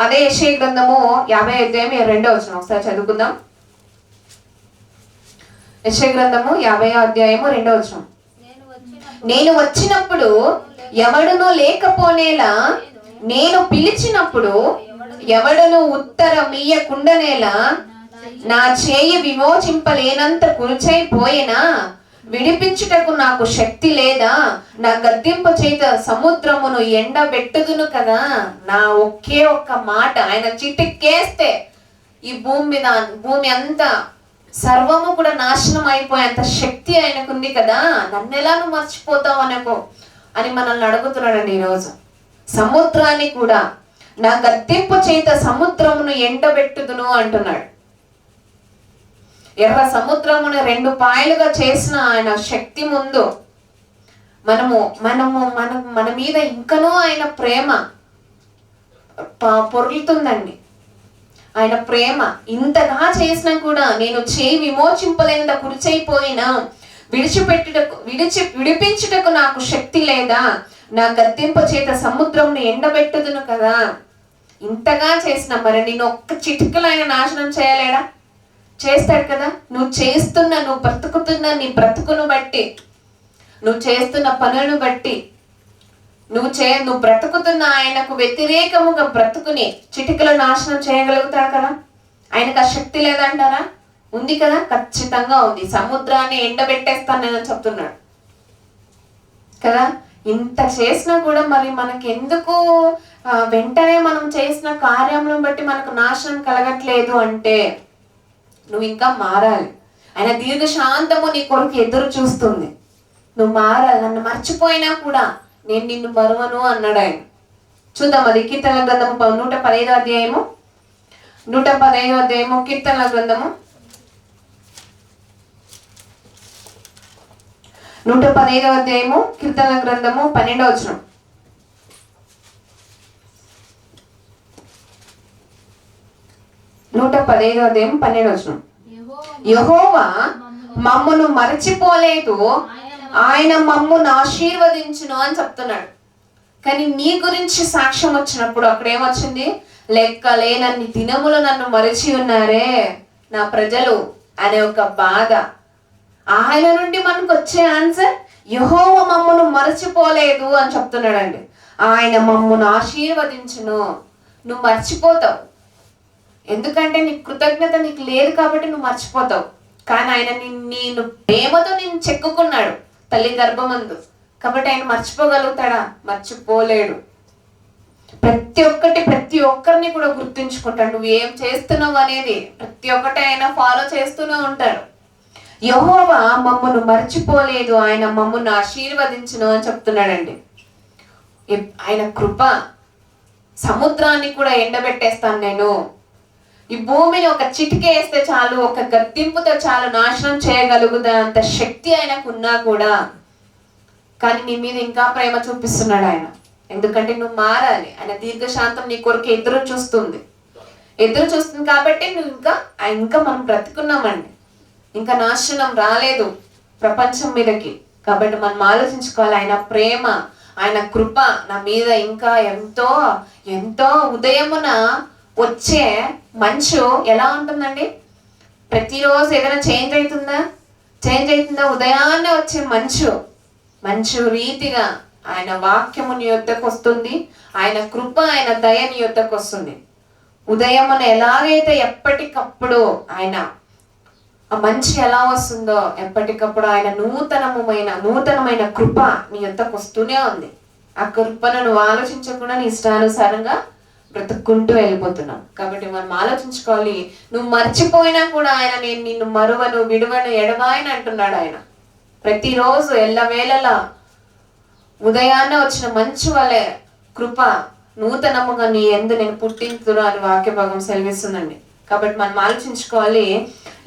అదే యెషయా గ్రంథము 50:2 ఒకసారి చదువుకుందాం. యెషయా గ్రంథము 50:2. నేను వచ్చినప్పుడు ఎవడును లేకపోనేలా, నేను పిలిచినప్పుడు ఎవడును ఉత్తరమియ్యకుండనేలా, నా చేయి విమోచింపలేనంత కురుచైపోయినా విడిపించుటకు నాకు శక్తి లేదా, నా గద్దింపు చేత సముద్రమును ఎండబెట్టుదును కదా. నా ఒకే ఒక్క మాట, ఆయన చిటికేస్తే ఈ భూమి అంతా సర్వము కూడా నాశనం అయిపోయేంత శక్తి ఆయనకుంది కదా, నన్ను ఎలా నువ్వు మర్చిపోతావు అని మనల్ని అడుగుతున్నాడండి ఈరోజు. సముద్రాన్ని కూడా నా గద్దింపు చేత సముద్రమును ఎండబెట్టుదును అంటున్నాడు. ఎర్ర సముద్రమును 2 పాయలుగా చేసిన ఆయన శక్తి ముందు మన మీద ఇంకనూ ఆయన ప్రేమ పొర్లుతుందండి. ఆయన ప్రేమ ఇంతగా చేసినా కూడా నేను చేయి విమోచింపలేనంత కురిచైపోయినా విడిపించుటకు నాకు శక్తి లేదా, నా గద్దింపు చేత సముద్రంను ఎండబెట్టుదును కదా. ఇంతగా చేసిన మరి నేను ఒక్క చిటికలో ఆయన నాశనం చేయలేడా? చేస్తాడు కదా. నువ్వు బ్రతుకుతున్న నీ బ్రతుకును బట్టి, నువ్వు చేస్తున్న పనులను బట్టి, నువ్వు బ్రతుకుతున్న ఆయనకు వ్యతిరేకముగా బ్రతుకుని చిటికలో నాశనం చేయగలుగుతాడు కదా. ఆయనకు ఆ శక్తి లేదంటారా? ఉంది కదా, ఖచ్చితంగా ఉంది. సముద్రాన్ని ఎండబెట్టేస్తాను నేను చెప్తున్నాడు కదా. ఇంత చేసినా కూడా మరి మనకి ఎందుకు వెంటనే మనం చేసిన కార్యములను బట్టి మనకు నాశనం కలగట్లేదు అంటే నువ్వు ఇంకా మారాలి. ఆయన దీర్ఘశాంతము నీ కొరకు ఎదురు చూస్తుంది. నువ్వు మారాలి. నన్ను మర్చిపోయినా కూడా నేను నిన్ను మరువను అన్నాడు ఆయన. చూద్దాం అది కీర్తనల గ్రంథము 115 కీర్తనల గ్రంథము 115 కీర్తనల గ్రంథము 12. 115:12. యెహోవా మమ్మును మరచిపోలేదు, ఆయన మమ్మును ఆశీర్వదించును అని చెప్తున్నాడు. కానీ నీ గురించి సాక్ష్యం వచ్చినప్పుడు అక్కడ ఏమొచ్చింది? లెక్కలేనన్ని దినములు నన్ను మరచి ఉన్నారే నా ప్రజలు అనే ఒక బాధ. ఆయన నుండి మనకు వచ్చే ఆన్సర్ యెహోవా మమ్మును మరచిపోలేదు అని చెప్తున్నాడండి. ఆయన మమ్మును ఆశీర్వదించును. నువ్వు మర్చిపోతావు, ఎందుకంటే నీ కృతజ్ఞత నీకు లేదు కాబట్టి నువ్వు మర్చిపోతావు. కానీ ఆయన నేను ప్రేమతో నేను చెక్కుకున్నాడు తల్లి గర్భమందు, కాబట్టి ఆయన మర్చిపోగలుగుతాడా? మర్చిపోలేడు. ప్రతి ఒక్కరిని కూడా గుర్తుంచుకుంటాడు. నువ్వు ఏం చేస్తున్నావు అనేది ప్రతి ఒక్కటి ఆయన ఫాలో చేస్తూనే ఉంటాడు. యెహోవా మమ్మను మర్చిపోలేదు, ఆయన మమ్మను ఆశీర్వదించును అని చెప్తున్నాడండి. ఆయన కృప, సముద్రాన్ని కూడా ఎండబెట్టేస్తాను నేను, ఈ భూమిని ఒక చిటికేస్తే చాలు, ఒక గద్దింపుతో చాలు నాశనం చేయగలుగుతానంత శక్తి ఆయనకు ఉన్నా కూడా, కానీ నీ మీద ఇంకా ప్రేమ చూపిస్తున్నాడు ఆయన. ఎందుకంటే నువ్వు మారాలి. ఆయన దీర్ఘశాంతం నీ కొరకు ఎదురు చూస్తుంది కాబట్టి నువ్వు ఇంకా మనం బ్రతుకున్నామండి. ఇంకా నాశనం రాలేదు ప్రపంచం మీదకి. కాబట్టి మనం ఆలోచించుకోవాలి, ఆయన ప్రేమ, ఆయన కృప నా మీద ఇంకా ఎంతో ఎంతో. ఉదయమున వచ్చే మంచు ఎలా ఉంటుందండి? ప్రతిరోజు ఏదైనా చేంజ్ అవుతుందా? ఉదయాన్నే వచ్చే మంచు రీతిగా ఆయన వాక్యము నీ యొద్దకు వస్తుంది, ఆయన కృప, ఆయన దయ నీ యొద్దకు వస్తుంది. ఉదయమున ఎలాగైతే ఎప్పటికప్పుడు ఆయన ఆ మంచి ఎలా వస్తుందో, ఎప్పటికప్పుడు ఆయన నూతనమైన కృప నీ యొద్దకు వస్తూనే ఉంది. ఆ కృపను నువ్వు ఆలోచించకుండా నీ ఇష్టానుసారంగా బ్రతుక్కుంటూ వెళ్ళిపోతున్నావు. కాబట్టి మనం ఆలోచించుకోవాలి. నువ్వు మర్చిపోయినా కూడా ఆయన నేను నిన్ను మరువను, విడువను, ఎడబాయను అంటున్నాడు ఆయన. ప్రతిరోజు ఎల్లవేళలా ఉదయాన్నే వచ్చిన మంచు వలె కృప నూతనముగా నీ యందు నేను పుట్టింతును అని వాక్య భాగం సెలవిస్తుందండి. కాబట్టి మనం ఆలోచించుకోవాలి.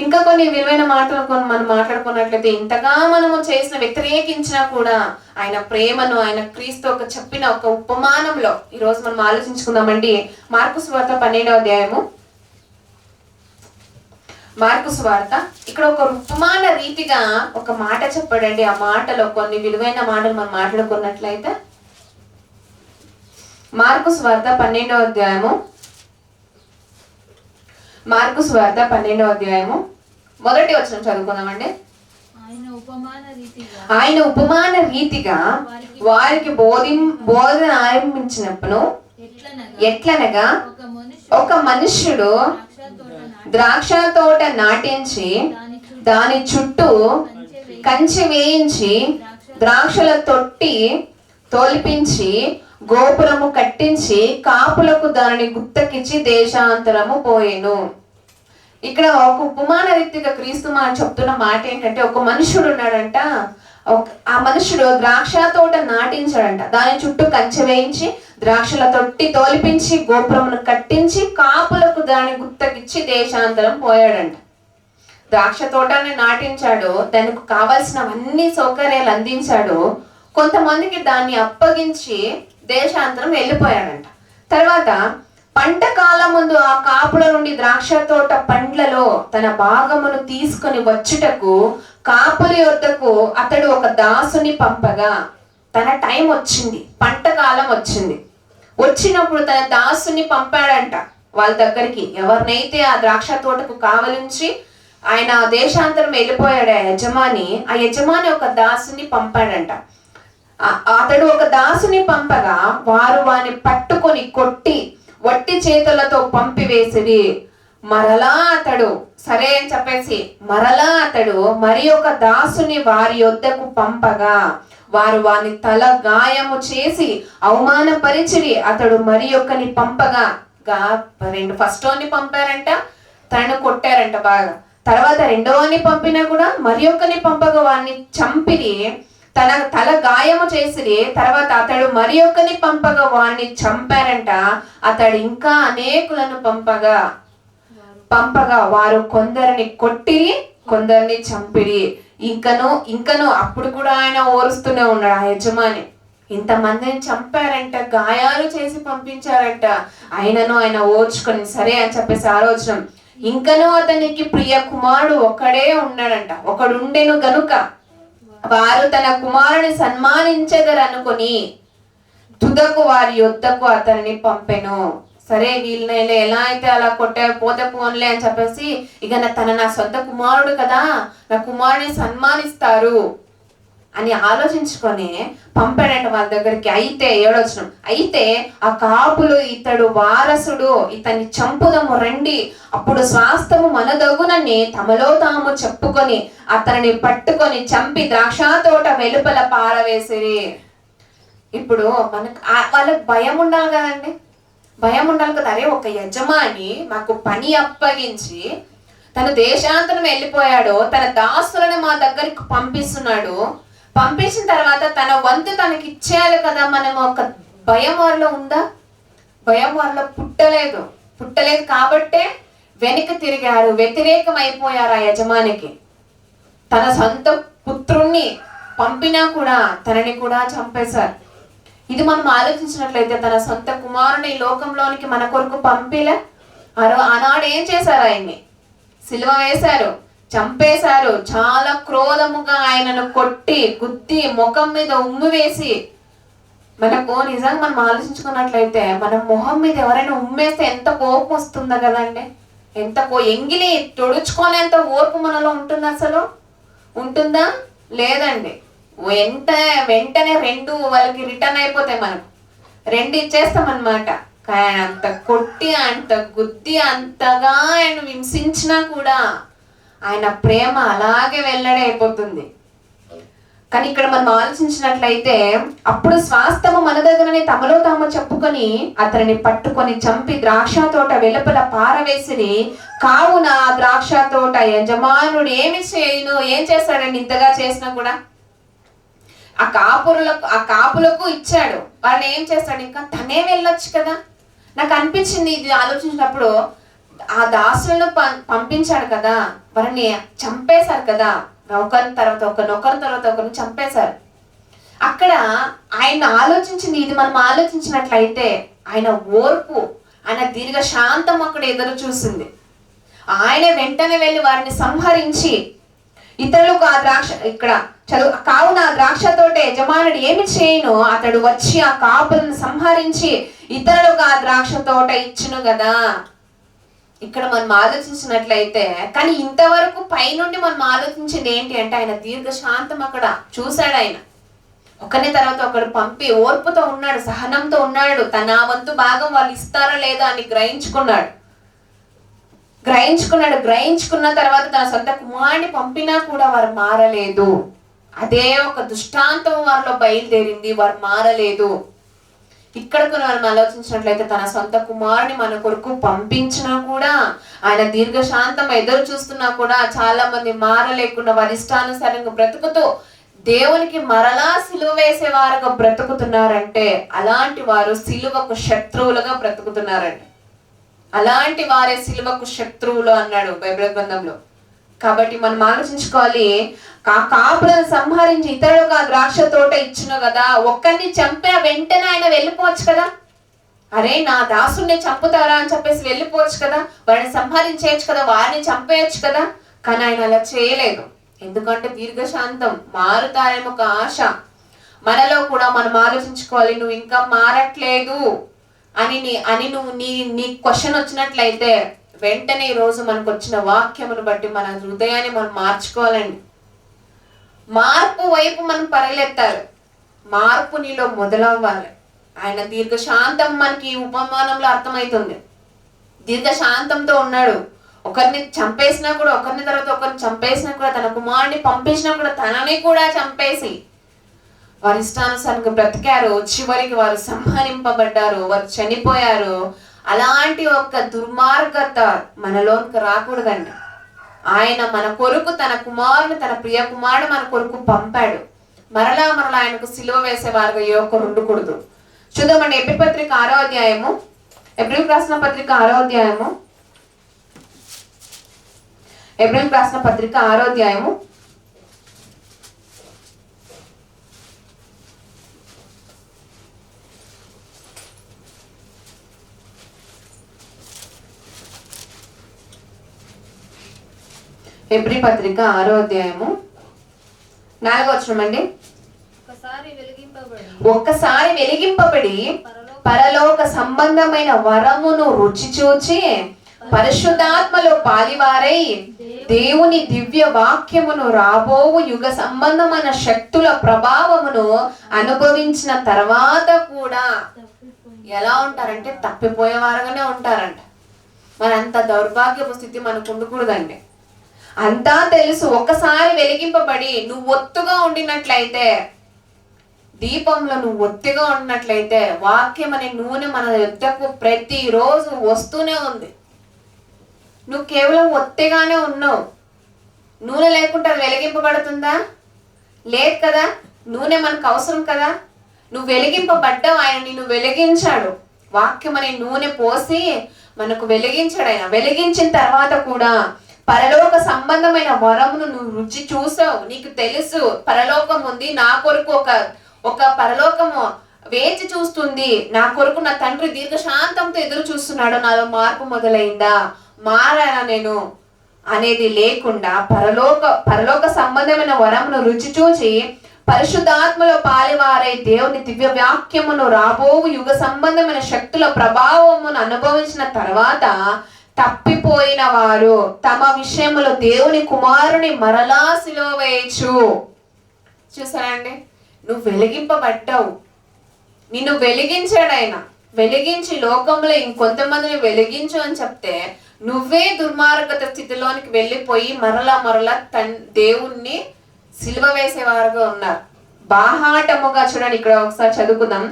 ఇంకా కొన్ని విలువైన మాటలు మనం మాట్లాడుకున్నట్లయితే, ఇంతగా మనము చేసిన వ్యతిరేకించినా కూడా ఆయన ప్రేమను, ఆయన క్రీస్తు చెప్పిన ఒక ఉపమానంలో ఈరోజు మనం ఆలోచించుకుందామండి. మార్కు సువార్త 12వ అధ్యాయము. మార్కు సువార్త ఇక్కడ ఒక ఉపమాన రీతిగా ఒక మాట చెప్పాడండి. ఆ మాటలో కొన్ని విలువైన మాటలు మనం మాట్లాడుకున్నట్లయితే, మార్కు సువార్త 12వ అధ్యాయము. మార్కు సువార్త 12వ అధ్యాయము మొదటి వచనం చదువుకుందామండి. ఆయన ఉపమాన రీతిగా వారికి బోధన ఆరంభించినప్పుడు, ఎట్లనగా ఒక మనుష్యుడు ద్రాక్ష తోట నాటించి దాని చుట్టూ కంచె వేయించి ద్రాక్షల తొట్టి తోలిపించి గోపురము కట్టించి కాపులకు దానిని గుత్తకిచ్చి దేశాంతరము పోయెను. ఇక్కడ ఒక ఉపమాన రీతిగా క్రీస్తు చెప్తున్న మాట ఏంటంటే, ఒక మనుషుడు ఉన్నాడంట. ఆ మనుషుడు ద్రాక్ష తోట నాటించాడంట. దాని చుట్టూ కంచె వేయించి ద్రాక్షల తొట్టి తోలిపించి గోపురమును కట్టించి కాపులకు దాని గుత్తకిచ్చి దేశాంతరం పోయాడంట. ద్రాక్ష తోటని నాటించాడు, దానికి కావలసినవన్నీ సౌకర్యాలు అందించాడు. కొంతమందికి దాన్ని అప్పగించి దేశాంతరం వెళ్ళిపోయాడంట. తర్వాత పంట కాలం ముందు ఆ కాపుల నుండి ద్రాక్ష తోట పండ్లలో తన భాగమును తీసుకొని వచ్చుటకు కాపుల యొద్దకు అతడు ఒక దాసుని పంపగా, తన టైం వచ్చింది, పంట కాలం వచ్చినప్పుడు తన దాసుని పంపాడంట వాళ్ళ దగ్గరికి. ఎవరినైతే ఆ ద్రాక్ష తోటకు కావలించి ఆయన దేశాంతరం వెళ్ళిపోయాడు ఆ యజమాని ఒక దాసుని పంపాడంట. అతడు ఒక దాసుని పంపగా వారు వాని పట్టుకొని కొట్టి వట్టి చేతులతో పంపివేసిరి. మరలా అతడు సరే అని చెప్పేసి మరి ఒక దాసుని వారి యొద్దకు పంపగా వారు వాని తల గాయము చేసి అవమానపరిచిరి. అతడు మరి ఒక్కని పంపగా ఫస్ట్ వాడిని పంపారంట, తనను కొట్టారంట బాగా. తర్వాత రెండోని పంపినా కూడా మరి ఒక్కని పంపగా వాడిని చంపిరి, తన తల గాయము చేసిరి. తర్వాత అతడు మరి ఒక్కని పంపగా వాడిని చంపారంట. అతడు ఇంకా అనేకులను పంపగా వారు కొందరిని కొట్టిరి, కొందరిని చంపిరి. ఇంకను అప్పుడు కూడా ఆయన ఓరుస్తూనే ఉన్నాడు. ఆ యజమాని ఇంతమందిని చంపారంట, గాయాలు చేసి పంపించారంట. ఆయన ఓర్చుకొని సరే అని చెప్పేసి ఆలోచన. ఇంకను అతనికి ప్రియ కుమారుడు ఒకడే ఉన్నాడంట. ఒకడుండెను గనుక వారు తన కుమారుని సన్మానించెదరనుకొని తుదకు వారి యొద్దకు అతనిని పంపెను. సరే వీళ్ళని ఎలా అయితే అలా పోతే పోన్లే అని చెప్పేసి, ఇక నా సొంత కుమారుడు కదా, నా కుమారుని సన్మానిస్తారు అని ఆలోచించుకొని పంపాడంట వాళ్ళ దగ్గరికి. అయితే 7వ వచనం, అయితే ఆ కాపులు ఇతడు వారసుడు, ఇతన్ని చంపుదము రండి, అప్పుడు స్వాస్థము మనదగునని తమలో తాము చెప్పుకొని అతనిని పట్టుకొని చంపి ద్రాక్ష తోట వెలుపల పారవేసిరి. ఇప్పుడు వాళ్ళకి భయం ఉండాలి కదండి, భయం ఉండాలి కదా. అరే ఒక యజమాని మాకు పని అప్పగించి తన దేశాంతరం వెళ్ళిపోయాడు, తన దాసులను మా దగ్గరికి పంపించిన తర్వాత తన వంతు తనకి ఇచ్చేయాలి కదా. మనం ఒక భయం వారిలో ఉందా? భయం వారిలో పుట్టలేదు కాబట్టే వెనక్కి తిరిగారు, వ్యతిరేకమైపోయారు ఆ యజమానికి. తన సొంత పుత్రుణ్ణి పంపినా కూడా తనని కూడా చంపేశారు. ఇది మనం ఆలోచించినట్లయితే తన సొంత కుమారుని ఈ లోకంలోనికి మన కొరకు పంపిలే. ఆనాడు ఏం చేశారు? ఆయన్ని సిలువ వేశారు, చంపేశారు. చాలా క్రోధముగా ఆయనను కొట్టి గుద్ది ముఖం మీద ఉమ్మి వేసి, మనకు నిజంగా మనం ఆలోచించుకున్నట్లయితే మన మొహం మీద ఎవరైనా ఉమ్మేస్తే ఎంత కోపం వస్తుందో కదండి. ఎంత ఎంగిలి తొడుచుకోనేంత ఓర్పు మనలో ఉంటుంది? అసలు ఉంటుందా? లేదండి. వెంటనే రెండు వాళ్ళకి రిటర్న్ అయిపోతాయి, మనకు రెండు ఇచ్చేస్తాం అనమాట. కానీ అంత కొట్టి అంత గుద్ది అంతగా ఆయన హింసించినా కూడా ఆయన ప్రేమ అలాగే వెల్లడైపోతుంది. కానీ ఇక్కడ మనం ఆలోచించినట్లయితే అప్పుడు స్వాస్థము మన దగ్గరనే తమలో తాము చెప్పుకొని అతనిని పట్టుకొని చంపి ద్రాక్ష తోట వెలుపల పారవేసిరి. కావున ఆ ద్రాక్ష తోట యజమానుడు ఏం చేస్తాడండి? ఇంతగా చేసినా కూడా ఆ కాపులకు ఇచ్చాడు. వాళ్ళు ఏం చేస్తాడు? ఇంకా తనే వెళ్ళొచ్చు కదా. నాకు అనిపించింది ఇది ఆలోచించినప్పుడు, ఆ దాసులను పంపించాడు కదా, వారిని చంపేశారు కదా, ఒకరి తర్వాత ఒకరిని చంపేశారు. అక్కడ ఆయన ఆలోచించింది ఇది మనం ఆలోచించినట్లయితే ఆయన ఓర్పు, ఆయన దీర్ఘశాంతం అక్కడ ఎదురు చూసింది. ఆయన వెంటనే వెళ్ళి వారిని సంహరించి ఇతరులకు ఆ ద్రాక్ష ఇక్కడ కావున ఆ ద్రాక్ష తోట యజమానుడు ఏమి చేయను, అతడు వచ్చి ఆ కాపులను సంహరించి ఇతరులకు ఆ ద్రాక్ష తోట ఇచ్చును కదా. ఇక్కడ మనం ఆలోచించినట్లయితే, కానీ ఇంతవరకు పైనుండి మనం ఆలోచించింది ఏంటి అంటే ఆయన దీర్ఘశాంతం అక్కడ చూశాడు. ఆయన ఒకరి తర్వాత ఒకరు పంపి ఓర్పుతో ఉన్నాడు, సహనంతో ఉన్నాడు. తన వంతు భాగం వాళ్ళు ఇస్తారో లేదో అని గ్రహించుకున్న తర్వాత తన సొంత కుమారుని పంపినా కూడా వారు మారలేదు. అదే ఒక దృష్టాంతం వారిలో బయలుదేరింది, వారు మారలేదు. ఇక్కడ కూడా మనం ఆలోచించినట్లయితే తన సొంత కుమారుని మన కొరకు పంపించినా కూడా ఆయన దీర్ఘశాంతం ఎదురు చూస్తున్నా కూడా చాలా మంది మారలేకుండా వారి ఇష్టానుసారంగా బ్రతుకుతూ దేవునికి మరలా సిలువ వేసేవారుగా బ్రతుకుతున్నారంటే అలాంటి వారు సిలువకు శత్రువులుగా బ్రతుకుతున్నారండి. అలాంటి వారే సిలువకు శత్రువులు అన్నాడు బైబిల్ గ్రంథంలో. కాబట్టి మనం ఆలోచించుకోవాలి, కాపులను సంహరించి ఇతరులకు ఆ ద్రాక్ష తోట ఇచ్చును కదా. ఒక్కరిని చంపిన వెంటనే ఆయన వెళ్ళిపోవచ్చు కదా. అరే నా దాసుని చంపుతారా అని చెప్పేసి వెళ్ళిపోవచ్చు కదా, వాడిని సంహరించేయచ్చు కదా, వారిని చంపేయచ్చు కదా. కానీ ఆయన అలా చేయలేదు. ఎందుకంటే దీర్ఘశాంతం, మారుతారేమో ఒక ఆశ మనలో కూడా మనం ఆలోచించుకోవాలి. నువ్వు ఇంకా మారట్లేదు అని నువ్వు నీ క్వశ్చన్ వచ్చినట్లయితే వెంటనే ఈ రోజు మనకు వచ్చిన వాక్యమును బట్టి మన హృదయాన్ని మనం మార్చుకోవాలండి. మార్పు వైపు మనం పరిగెత్తాలి. మార్పు నీలో మొదలవ్వాలి. ఆయన దీర్ఘశాంతం మనకి ఈ ఉపమానంలో అర్థమవుతుంది. దీర్ఘశాంతంతో ఉన్నాడు. ఒకరిని చంపేసినా కూడా, ఒకరిని తర్వాత ఒకరిని చంపేసినా కూడా, తన కుమారుని పంపించినా కూడా తనని కూడా చంపేసి వారి ఇష్టానుసారంగా బ్రతికారు. చివరికి వారు సంహరింపబడ్డారు, వారు చనిపోయారు. అలాంటి ఒక దుర్మార్గత మనలోకి రాకూడదండి. ఆయన మన కొరకు తన కుమారుని, తన ప్రియ కుమారుడు మన కొరకు పంపాడు. మరలా ఆయనకు సిలువ వేసేవారుగా యువకులు ఉండకూడదు. చూద్దామండి ఎబ్రీ పత్రిక 6వ అధ్యాయము, ఎబ్రిల్ రాసిన పత్రిక 6వ అధ్యాయము, ఎబ్రిల్ రాసిన పత్రిక 6వ అధ్యాయము 6వ అధ్యాయము 4వ వచనం అండి. ఒక్కసారి వెలిగింపబడి పరలోక సంబంధమైన వరమును రుచి చూచి పరిశుద్ధాత్మలో పాలివారై దేవుని దివ్య వాక్యమును రాబోవు యుగ సంబంధమైన శక్తుల ప్రభావమును అనుభవించిన తర్వాత కూడా ఎలా ఉంటారంటే తప్పిపోయేవారుగానే ఉంటారంట. మరి అంత దౌర్భాగ్యపు స్థితి మనకు ఉండకూడదండి. అంతా తెలుసు. ఒక్కసారి వెలిగింపబడి నువ్వు ఒత్తుగా ఉండినట్లయితే, దీపంలో నువ్వు ఒత్తిగా ఉన్నట్లయితే, వాక్యం అనే నూనె మన యొద్దకు ప్రతిరోజు వస్తూనే ఉంది. నువ్వు కేవలం ఒత్తిగానే ఉన్నావు. నూనె లేకుండా అది వెలిగింపబడుతుందా? లేదు కదా. నూనె మనకు అవసరం కదా. నువ్వు వెలిగింపబడ్డావు, ఆయన నిన్ను వెలిగించాడు. వాక్యం అనే నూనె పోసి మనకు వెలిగించాడు. ఆయన వెలిగించిన తర్వాత కూడా పరలోక సంబంధమైన వరమును నువ్వు రుచి చూసావు, నీకు తెలుసు పరలోకం ఉంది, నా కొరకు ఒక పరలోకము వేచి చూస్తుంది, నా కొరకు నా తండ్రి దీర్ఘశాంతంతో ఎదురు చూస్తున్నాడు, నాలో మార్పు మొదలైందా, మారానా నేను అనేది లేకుండా పరలోక సంబంధమైన వరమును రుచి చూచి పరిశుద్ధాత్మలో పాలివారై దేవుని దివ్య వాక్యమును రాబోవు యుగ సంబంధమైన శక్తుల ప్రభావమును అనుభవించిన తర్వాత తప్పిపోయిన వారు తమ విషయములో దేవుని కుమారుని మరలా సిలువ వేయచ్చు. చూసారండి, నువ్వు వెలిగింపబడ్డావు, నిన్ను వెలిగించాడు ఆయన. వెలిగించి లోకంలో ఇంకొంతమందిని వెలిగించు అని చెప్తే నువ్వే దుర్మార్గత స్థితిలోనికి వెళ్ళిపోయి మరలా దేవుణ్ణి సిలువ వేసేవారుగా ఉన్నారు. బాహాటముగా చూడండి, ఇక్కడ ఒకసారి చదువుకుందాం.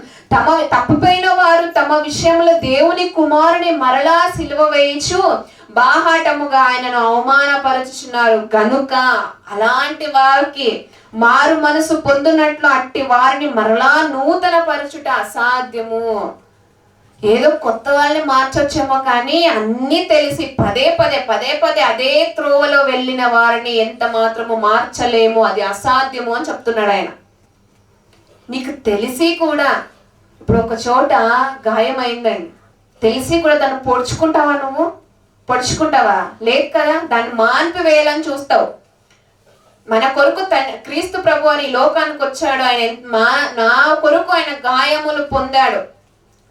తప్పిపోయిన వారు తమ విషయంలో దేవుని కుమారుని మరలా సిలువ వేయచ్చు బాహాటముగా ఆయనను అవమానపరుచుచున్నారు గనుక అలాంటి వారికి మారు మనసు పొందునట్లు అట్టి వారిని మరలా నూతన పరచుట అసాధ్యము. ఏదో కొత్త వాళ్ళని మార్చొచ్చేమో కానీ అన్ని తెలిసి పదే పదే అదే త్రోవలో వెళ్ళిన వారిని ఎంత మాత్రము మార్చలేము, అది అసాధ్యము అని చెప్తున్నాడు ఆయన. నీకు తెలిసి కూడా ఇప్పుడు ఒక చోట గాయమైందండి, తెలిసి కూడా దాన్ని పొడుచుకుంటావా? నువ్వు పొడుచుకుంటావా? లేదు కదా, దాన్ని మాన్పి వేయాలని చూస్తావు. మన కొరకు క్రీస్తు ప్రభు అని లోకానికి వచ్చాడు, ఆయన నా కొరకు ఆయన గాయములు పొందాడు,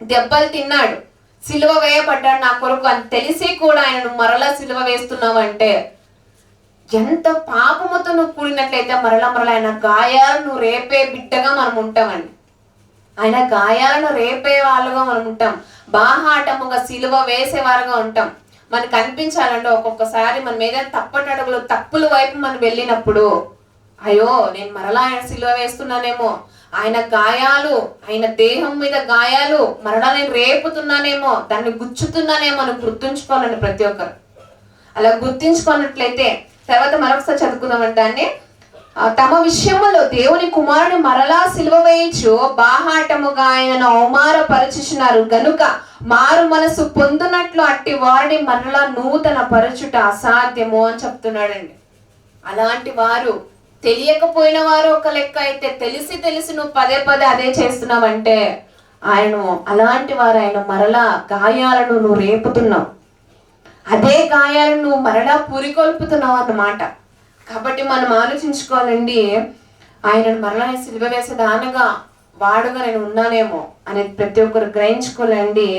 దెబ్బలు తిన్నాడు, సిలువ వేయబడ్డాడు నా కొరకు అని తెలిసి కూడా ఆయనను మరలా సిలువ వేస్తున్నావు అంటే ఎంత పాపముతో నువ్వు కూడినట్లయితే మరలా ఆయన గాయాలను రేపే బిడ్డగా మనం ఉంటామండి. ఆయన గాయాలను రేపే వాళ్ళుగా మనం ఉంటాం, బాహాటముగా సిలువ వేసేవారుగా ఉంటాం. మనకు అనిపించాలంటే ఒక్కొక్కసారి మనం ఏదైనా తప్పుల వైపు మనం వెళ్ళినప్పుడు అయ్యో నేను మరలా ఆయన సిలువ వేస్తున్నానేమో, ఆయన గాయాలు, ఆయన దేహం మీద గాయాలు మరలా నేను రేపుతున్నానేమో, దాన్ని గుచ్చుతున్నానేమో అని గుర్తుంచుకోవాలండి ప్రతి ఒక్కరు. అలా గుర్తించుకున్నట్లయితే తర్వాత మరొకసారి చదువుకుందామంటే దాన్ని, తమ విషయములో దేవుని కుమారుని మరలా సిలువ వేయచ్చు బాహాటముగా ఆయనను అవమానపరచుచున్నారు గనుక మారు మనసు పొందునట్లు అట్టి వారిని మరలా నూతన పరచుట అసాధ్యము అని చెప్తున్నాడండి. అలాంటి వారు తెలియకపోయిన వారు ఒక లెక్క అయితే, తెలిసి నువ్వు పదే అదే చేస్తున్నావంటే అలాంటి వారు ఆయన మరలా గాయాలను నువ్వు రేపుతున్నావు, అదే గాయాలను నువ్వు మరలా పురికొల్పుతున్నావు అన్నమాట. కాబట్టి మనం ఆలోచించుకోవాలండి, ఆయనను మరలా సిలువ వేసేదానగా వాడుగా నేను ఉన్నానేమో అనేది ప్రతి ఒక్కరు గ్రహించుకోవాలండి.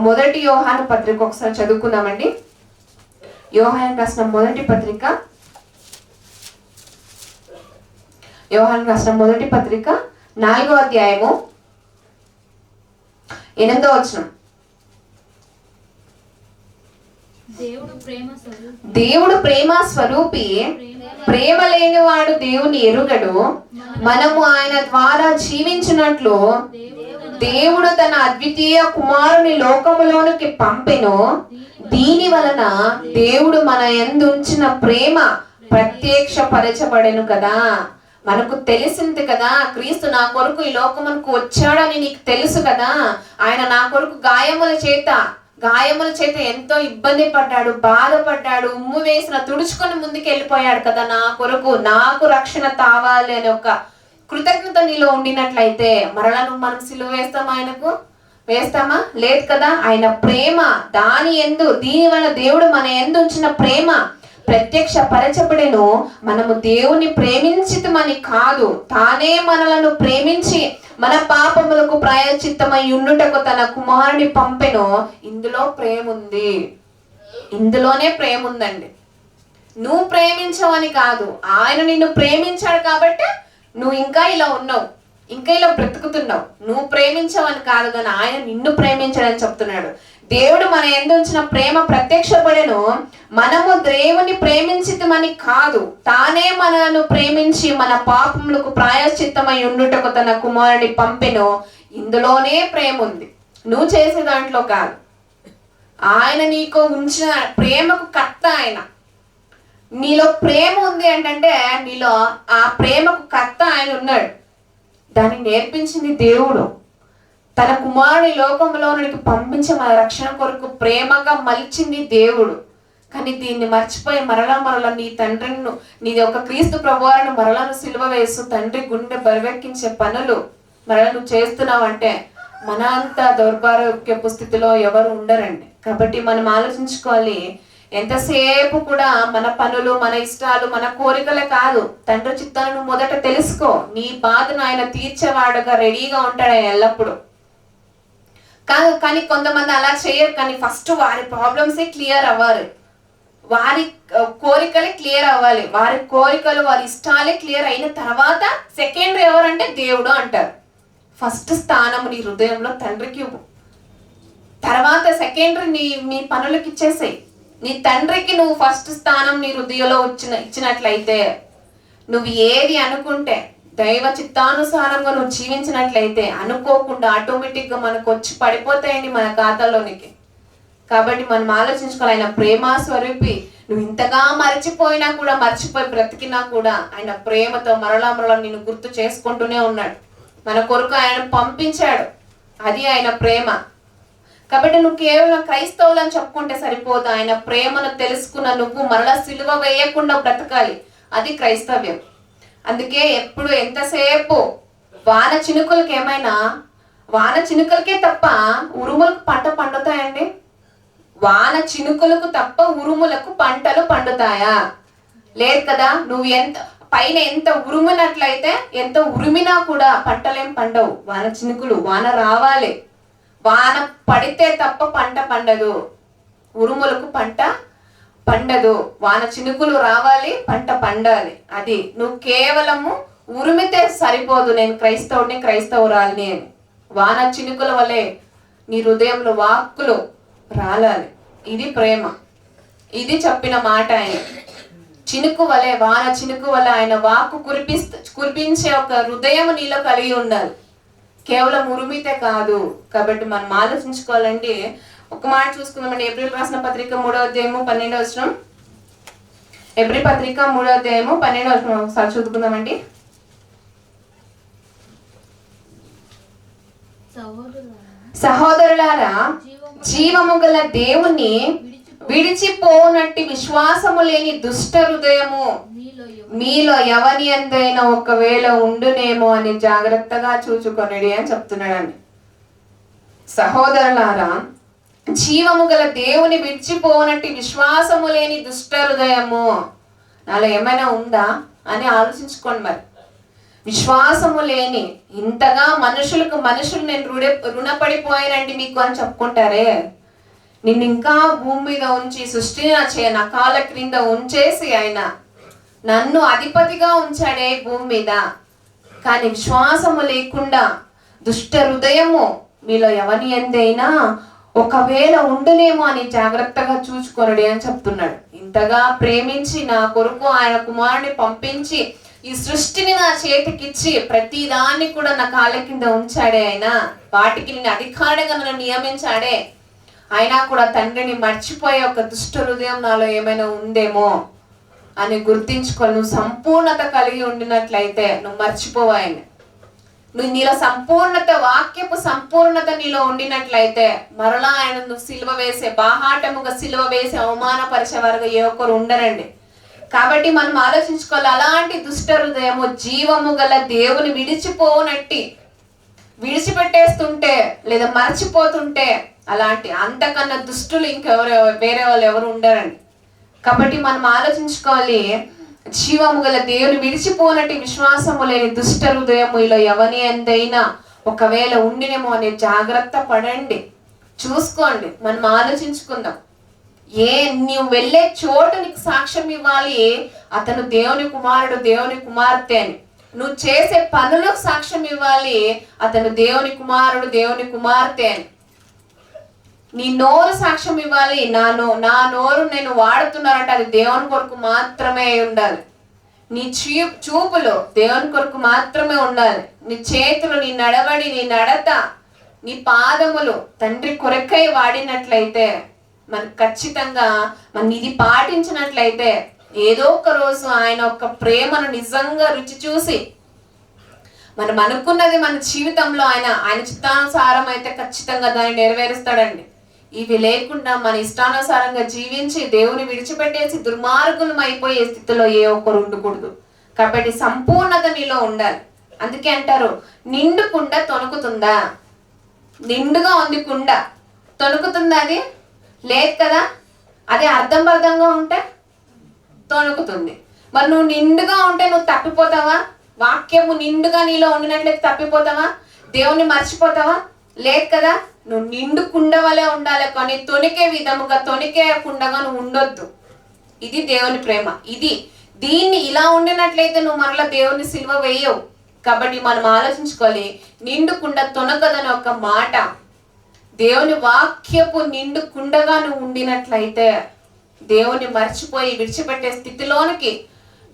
మొదటి యోహాను పత్రిక ఒకసారి చదువుకుందామండి. యోహాను రాసిన మొదటి పత్రిక 4వ అధ్యాయము 8వ వచనం. దేవుడు ప్రేమ స్వరూపి, ప్రేమ లేనివాడు దేవుని ఎరుగడు. మనము ఆయన ద్వారా జీవించినట్లు దేవుడు తన అద్వితీయ కుమారుని లోకములోనికి పంపెను. దీని వలన దేవుడు మన యందు ఉంచిన ప్రేమ ప్రత్యక్షపరచబడెను కదా. మనకు తెలిసింది కదా, క్రీస్తు నా కొరకు ఈ లోకమునకు వచ్చాడని నీకు తెలుసు కదా. ఆయన నా కొరకు గాయముల చేత ఎంతో ఇబ్బంది పడ్డాడు, బాధపడ్డాడు, ఉమ్ము వేసిన తుడుచుకొని ముందుకు వెళ్ళిపోయాడు కదా. నా కొరకు నాకు రక్షణ తావాలి అని ఒక కృతజ్ఞత నీలో ఉండినట్లయితే మరలా నువ్వు మనం సిలువ వేస్తామా? లేదు కదా. ఆయన ప్రేమ దీని వల్ల దేవుడు మన యందు ఉంచిన ప్రేమ ప్రత్యక్ష పరచబడెను. మనము దేవుని ప్రేమించితమని కాదు, తానే మనలను ప్రేమించి మన పాపములకు ప్రాయశ్చిత్తమై ఉండుటకు తన కుమారుని పంపెను. ఇందులో ప్రేమ ఉంది, ఇందులోనే ప్రేమ ఉందండి. నువ్వు ప్రేమించవని కాదు, ఆయన నిన్ను ప్రేమించాడు కాబట్టి నువ్వు ఇంకా ఇలా ఉన్నావు, ఇంకా ఇలా బ్రతుకుతున్నావు. నువ్వు ప్రేమించవని కాదు కానీ ఆయన నిన్ను ప్రేమించాడని చెప్తున్నాడు. దేవుడు మన యందు ఉంచిన ప్రేమ ప్రత్యక్షపడెను. మనము దేవుని ప్రేమించితమని కాదు, తానే మనను ప్రేమించి మన పాపములకు ప్రాయశ్చిత్తమై ఉండుటకు తన కుమారుని పంపెను. ఇందులోనే ప్రేమ ఉంది, నువ్వు చేసే దాంట్లో కాదు. ఆయన నీకు ఉంచిన ప్రేమకు కర్త ఆయన. నీలో ప్రేమ ఉంది అంటే నీలో ఆ ప్రేమకు కర్త ఆయన ఉన్నాడు. దాన్ని నేర్పించింది దేవుడు. తన కుమారుని లోకంలోనికి పంపించి మన రక్షణ కొరకు ప్రేమగా మలిచింది దేవుడు. కానీ దీన్ని మర్చిపోయి మరలా నీ తండ్రిని, నీది ఒక క్రీస్తు ప్రభువారిని మరలను సిలువ వేస్తూ తండ్రి గుండె బరువెక్కించే పనులు మరలా నువ్వు చేస్తున్నావంటే మన అంత దౌర్భాగ్యపు స్థితిలో ఎవరు ఉండరండి. కాబట్టి మనం ఆలోచించుకోవాలి, ఎంతసేపు కూడా మన పనులు, మన ఇష్టాలు, మన కోరికలే కాదు, తండ్రి చిత్తాన్ని నువ్వు మొదట తెలుసుకో. నీ బాధను ఆయన తీర్చేవాడుగా రెడీగా ఉంటాడు ఆయన ఎల్లప్పుడు. కాదు, కానీ కొంతమంది అలా చేయరు. కానీ ఫస్ట్ వారి ప్రాబ్లమ్సే క్లియర్ అవ్వాలి, వారి కోరికలే క్లియర్ అవ్వాలి, వారి కోరికలు, వారి ఇష్టాలే క్లియర్ అయిన తర్వాత సెకండరీ ఎవరంటే దేవుడు అంటారు. ఫస్ట్ స్థానం నీ హృదయంలో తండ్రికి ఇవ్వు, తర్వాత సెకండరీ మీ పనులకు ఇచ్చేసాయి. నీ తండ్రికి నువ్వు ఫస్ట్ స్థానం నీ హృదయంలో ఇచ్చినట్లయితే, నువ్వు ఏది అనుకుంటే దైవ చిత్తానుసారంగా నువ్వు జీవించినట్లయితే అనుకోకుండా ఆటోమేటిక్గా మనకు వచ్చి పడిపోతాయండి మన ఖాతాలోనికి. కాబట్టి మనం ఆలోచించుకోవాలి, ఆయన ప్రేమ స్వరూపి. నువ్వు ఇంతగా మర్చిపోయినా కూడా, మర్చిపోయి బ్రతికినా కూడా ఆయన ప్రేమతో మరలా నిన్ను గుర్తు చేసుకుంటూనే ఉన్నాడు. మన కొరకు ఆయన పంపించాడు, అది ఆయన ప్రేమ. కాబట్టి నువ్వు కేవలం క్రైస్తవులని చెప్పుకుంటే సరిపోదు. ఆయన ప్రేమను తెలుసుకున్న నువ్వు మరలా సిలువ వేయకుండా బ్రతకాలి, అది క్రైస్తవ్యం. అందుకే ఎప్పుడు ఎంతసేపు వాన చినుకులకి ఏమైనా, వాన చినుకులకే తప్ప ఉరుములకు పంట పండుతాయండి? వాన చినుకులకు తప్ప ఉరుములకు పంటలు పండుతాయా? లేదు కదా. నువ్వు పైన ఎంత ఉరుమునట్లయితే, ఎంత ఉరిమినా కూడా పంటలేం పండవు. వాన చినుకులు, వాన రావాలి, వాన పడితే తప్ప పంట పండదు. ఉరుములకు పంట పండదు, వాన చినుకులు రావాలి, పంట పండాలి. అది నువ్వు కేవలము ఉరిమితే సరిపోదు, నేను క్రైస్తవుడిని, క్రైస్తవురాలిని అని. వాన చినుకుల వలె నీ హృదయంలో వాక్కులు రాలాలి. ఇది ప్రేమ, ఇది చెప్పిన మాట. ఆయన చినుకు వలె, వాన చినుకు వలె ఆయన వాక్కు కురిపించే ఒక హృదయం నీలో కలిగి ఉండాలి, కేవలం ఉరిమితే కాదు. కాబట్టి మనం ఆలోచించుకోవాలండి. ఒక మాట చూసుకుందామండి. ఏప్రిల్ రాసిన పత్రిక 3వ అధ్యాయము 12వ వచనం. ఏప్రిల్ పత్రిక 3వ అధ్యాయము 12వ వచనం ఒకసారి చదువుకుందామండి. సహోదరులారా, జీవము గల దేవుని విడిచిపోనట్టి విశ్వాసము లేని దుష్ట హృదయము మీలో ఎవరి ఎందైనా ఒకవేళ ఉండునేమో అని జాగ్రత్తగా చూచుకొనడి అని చెప్తున్నాడండి. సహోదరులారా, జీవము గల దేవుని విడిచిపోనట్టి విశ్వాసము లేని దుష్ట హృదయము నాలో ఏమైనా ఉందా అని ఆలోచించుకోండి. మరి విశ్వాసము లేని, ఇంతగా మనుషులు నేను రుణపడిపోయానండి మీకు అని చెప్పుకుంటారే, నిన్ను ఇంకా భూమి మీద ఉంచి సృష్టిని నా కాళ్ళ క్రింద ఉంచేసి ఆయన నన్ను అధిపతిగా ఉంచాడే భూమి మీద. కానీ విశ్వాసము లేకుండా దుష్ట హృదయము మీలో ఎవరి ఎందైనా ఒకవేళ ఉండునేమో అని జాగ్రత్తగా చూచుకొనడి అని చెప్తున్నాడు. ఇంతగా ప్రేమించి నా కొరకు ఆయన కుమారుని పంపించి ఈ సృష్టిని నా చేతికిచ్చి ప్రతి దాన్ని కూడా నా కాళ్ళ కింద ఉంచాడే ఆయన. వాటికి నేను అధికారిగా నన్ను నియమించాడే. అయినా కూడా తండ్రిని మర్చిపోయే ఒక దుష్ట హృదయం నాలో ఏమైనా ఉందేమో అని గుర్తించుకొని నువ్వు సంపూర్ణత కలిగి ఉండినట్లయితే నువ్వు మర్చిపోవు ఆయన. నువ్వు నీలో సంపూర్ణత, వాక్యపు సంపూర్ణత నీలో ఉండినట్లయితే మరలా ఆయన నువ్వు సిలువ వేసే, బాహాటముగా సిలువ వేసే, అవమానపరిచేవారుగా ఏ ఒక్కరు ఉండరండి. కాబట్టి మనం ఆలోచించుకోవాలి, అలాంటి దుష్ట హృదయము జీవము గల దేవుని విడిచిపెట్టేస్తుంటే లేదా మర్చిపోతుంటే, అలాంటి అంతకన్నా దుష్టులు వేరే వాళ్ళు ఎవరు ఉండరండి. కాబట్టి మనం ఆలోచించుకోవాలి, జీవము గల దేవుని విడిచిపోనట్టి విశ్వాసము లేని దుష్ట హృదయము ఇలా ఎవరి ఎందైనా ఒకవేళ ఉండినేమో అనే జాగ్రత్త పడండి, చూసుకోండి. మనం ఆలోచించుకుందాం. నీవు వెళ్ళే చోటు నీకు సాక్ష్యం ఇవ్వాలి, అతను దేవుని కుమారుడు, దేవుని కుమార్తె అని. నువ్వు చేసే పనులకు సాక్ష్యం ఇవ్వాలి, అతను దేవుని కుమారుడు, దేవుని కుమార్తె అని. నీ నోరు సాక్ష్యం ఇవ్వాలి, నా నోరు నేను వాడుతున్నానంటే అది దేవుని కొరకు మాత్రమే ఉండాలి. నీ చూపులు దేవుని కొరకు మాత్రమే ఉండాలి. నీ చేతులు, నీ నడవడి, నీ నడత, నీ పాదములు తండ్రి కొరకై వాడినట్లయితే మనకు ఖచ్చితంగా మనం ఇది పాటించినట్లయితే ఏదో ఒక రోజు ఆయన ఒక ప్రేమను నిజంగా రుచి చూసి మనం అనుకున్నది మన జీవితంలో ఆయన చిత్తానుసారం అయితే ఖచ్చితంగా దాన్ని నెరవేరుస్తాడండి. ఇవి లేకుండా మన ఇష్టానుసారంగా జీవించి దేవుని విడిచిపెట్టేసి దుర్మార్గులం అయిపోయే స్థితిలో ఏ ఒక్కరు ఉండకూడదు. కాబట్టి సంపూర్ణత నీలో ఉండాలి. అందుకే అంటారు, నిండు కుండ తొణుకుతుందా? నిండుగా ఉంది కుండ, తొణుకుతుందా? అది లేదు కదా. అది అర్థంగా ఉంటే తొణుకుతుంది. మరి నువ్వు నిండుగా ఉంటే నువ్వు తప్పిపోతావా? వాక్యము నిండుగా నీలో ఉండినట్లయితే తప్పిపోతావా? దేవుని మర్చిపోతావా? లేదు కదా. నువ్వు నిండు కుండ వలె ఉండాలి, కానీ తొణికే విధముగా తొణికే కుండగా నువ్వు ఉండొద్దు. ఇది దేవుని ప్రేమ. దీన్ని ఇలా ఉండినట్లయితే నువ్వు మరలా దేవుని సిలువ వేయవు. కాబట్టి మనం ఆలోచించుకోవాలి, నిండు కుండ తొనకదని ఒక మాట. దేవుని వాక్యపు నిండు కుండగా నువ్వు ఉండినట్లయితే దేవుని మర్చిపోయి విడిచిపెట్టే స్థితిలోనికి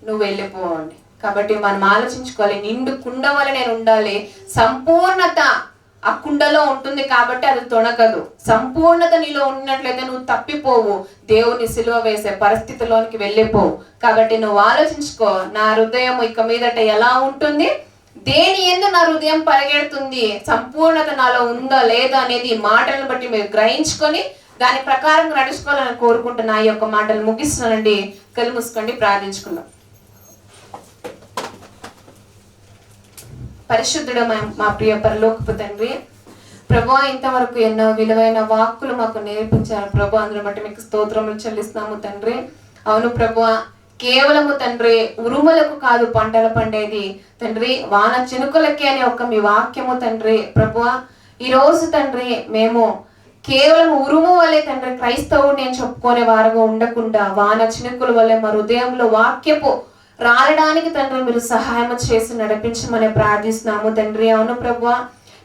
నువ్వు వెళ్ళిపోవండి. కాబట్టి మనం ఆలోచించుకోవాలి, నిండు కుండ వల్ల నేను ఉండాలి. సంపూర్ణత ఆ కుండలో ఉంటుంది కాబట్టి అది తొణకదు. సంపూర్ణత నీలో ఉన్నట్లయితే నువ్వు తప్పిపోవు, దేవుని సిలువ వేసే పరిస్థితిలోనికి వెళ్ళిపోవు. కాబట్టి నువ్వు ఆలోచించుకో, నా హృదయం ఇక మీదట ఎలా ఉంటుంది, దేని యందు నా హృదయం పరిగెడుతుంది, సంపూర్ణత నాలో ఉందా లేదా అనేది ఈ మాటలను బట్టి మీరు గ్రహించుకొని దాని ప్రకారం నడుచుకోవాలని కోరుకుంటున్నా. ఈ యొక్క మాటలు ముగిస్తున్నానండి. కళ్ళు మూసుకోండి, ప్రార్థించుకుందాం. పరిశుద్ధుడు మా ప్రియ పరలోకపు తండ్రి, ప్రభువా, ఇంతవరకు ఎన్నో విలువైన వాక్కులు మాకు నేర్పించారు ప్రభు. అందులో బట్టి మీకు స్తోత్రములు చెల్లిస్తున్నాము తండ్రి. అవును ప్రభువా, కేవలము తండ్రి ఉరుములకు కాదు పంటలు పండేది తండ్రి, వాన చినుకులకే అని ఒక మీ వాక్యము తండ్రి. ప్రభువా, ఈ రోజు తండ్రి మేము కేవలం ఉరుము వల్లే తండ్రి క్రైస్తవుడు నేను చెప్పుకునే వారుగా ఉండకుండా వాన చినుకుల వల్లే మా హృదయంలో వాక్యపు రాలడానికి తండ్రి మీరు సహాయం చేసి నడిపించమని ప్రార్థిస్తున్నాము తండ్రి. అవును ప్రభువా,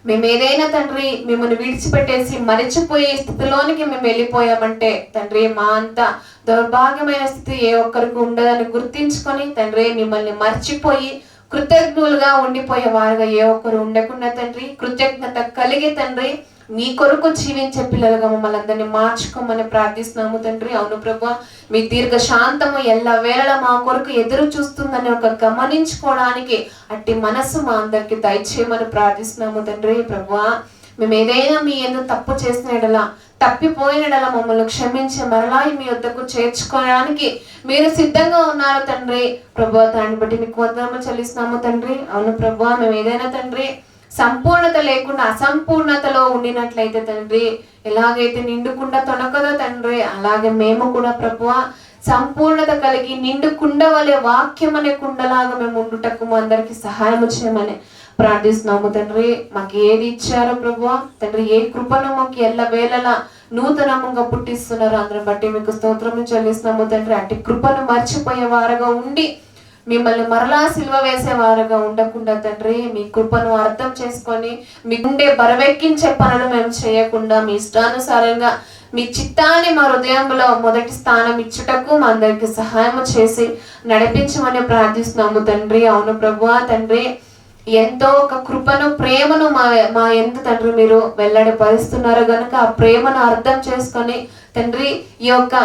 మేము ఏదైనా తండ్రి మిమ్మల్ని విడిచిపెట్టేసి మరిచిపోయే స్థితిలోనికి మేము వెళ్ళిపోయామంటే తండ్రి మా అంత దౌర్భాగ్యమైన స్థితి ఏ ఒక్కరికి ఉండదని గుర్తించుకొని తండ్రి మిమ్మల్ని మర్చిపోయి కృతజ్ఞులుగా ఉండిపోయే వారుగా ఏ ఒక్కరు ఉండకుండా తండ్రి కృతజ్ఞత కలిగి తండ్రి మీ కొరకు జీవించే పిల్లలుగా మమ్మల్ని అందరినీ మార్చుకోమని ప్రార్థిస్తున్నాము తండ్రి. అవును ప్రభువా, మీ దీర్ఘ శాంతము ఎల్ల వేళలా మా కొరకు ఎదురు చూస్తుందని ఒక గమనించుకోవడానికి అట్టి మనస్సు మా అందరికి దయచేయమని ప్రార్థిస్తున్నాము తండ్రి. ప్రభువా, మేము ఏదైనా మీ యందు తప్పు చేసిన తప్పిపోయినలా మమ్మల్ని క్షమించి మరలా మీ వద్దకు చేర్చుకోవడానికి మీరు సిద్ధంగా ఉన్నారు తండ్రి. ప్రభువా, దాన్ని బట్టి మీకు వందనములు చెల్లిస్తున్నాము తండ్రి. అవును ప్రభువా, మేము ఏదైనా తండ్రి సంపూర్ణత లేకుండా అసంపూర్ణతలో ఉండినట్లయితే తండ్రి ఎలాగైతే నిండుకుండా తొనకదో తండ్రి, అలాగే మేము కూడా ప్రభువా సంపూర్ణత కలిగి నిండు కుండ వలె వాక్యం అనే కుండలాగా మేము ఉండుటకు మా అందరికి సహాయం చేయమని ప్రార్థిస్తున్నాము తండ్రి. మాకు ఏది ఇచ్చారో ప్రభువా తండ్రి, ఏ కృపను మాకు ఎల్ల వేళలా నూతనంగా పుట్టిస్తున్నారు, అందరం బట్టి మీకు స్తోత్రం చెల్లిస్తున్నాము తండ్రి. అట్టి కృపను మర్చిపోయే వారుగా ఉండి మిమ్మల్ని మరలా సిలువ వేసేవారుగా ఉండకుండా తండ్రి మీ కృపను అర్థం చేసుకొని మీకుండే బరవెక్కించే పనులు మేము చేయకుండా మీ ఇష్టానుసారంగా మీ చిత్తాన్ని మా హృదయంలో మొదటి స్థానం ఇచ్చుటకు మా అందరికి సహాయం చేసి నడిపించమని ప్రార్థిస్తున్నాము తండ్రి. అవును ప్రభువా తండ్రి, ఎంతో ఒక కృపను ప్రేమను మా ఎంత తండ్రి మీరు వెల్లడి పరుస్తున్నారు కనుక ఆ ప్రేమను అర్థం చేసుకొని తండ్రి ఈ యొక్క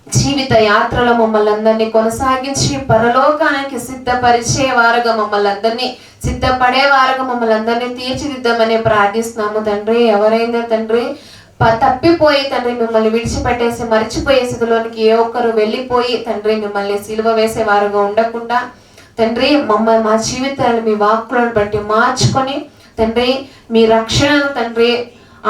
జీవిత యాత్రలో మమ్మల్ని అందరినీ కొనసాగించి పరలోకానికి సిద్ధపరిచే వారుగా మమ్మల్ని అందరినీ సిద్ధపడే వారుగా మమ్మల్ని అందరినీ తీర్చిదిద్దామని ప్రార్థిస్తున్నాము తండ్రి. ఎవరైనా తండ్రి తప్పిపోయి తండ్రి మిమ్మల్ని విడిచిపెట్టేసి మర్చిపోయే స్థితిలోనికి ఏ ఒక్కరు వెళ్ళిపోయి తండ్రి మిమ్మల్ని సిలువ వేసే వారుగా ఉండకుండా తండ్రి మమ్మల్ని మా జీవితాలను మీ వాక్కులను బట్టి మార్చుకొని తండ్రి మీ రక్షణను తండ్రి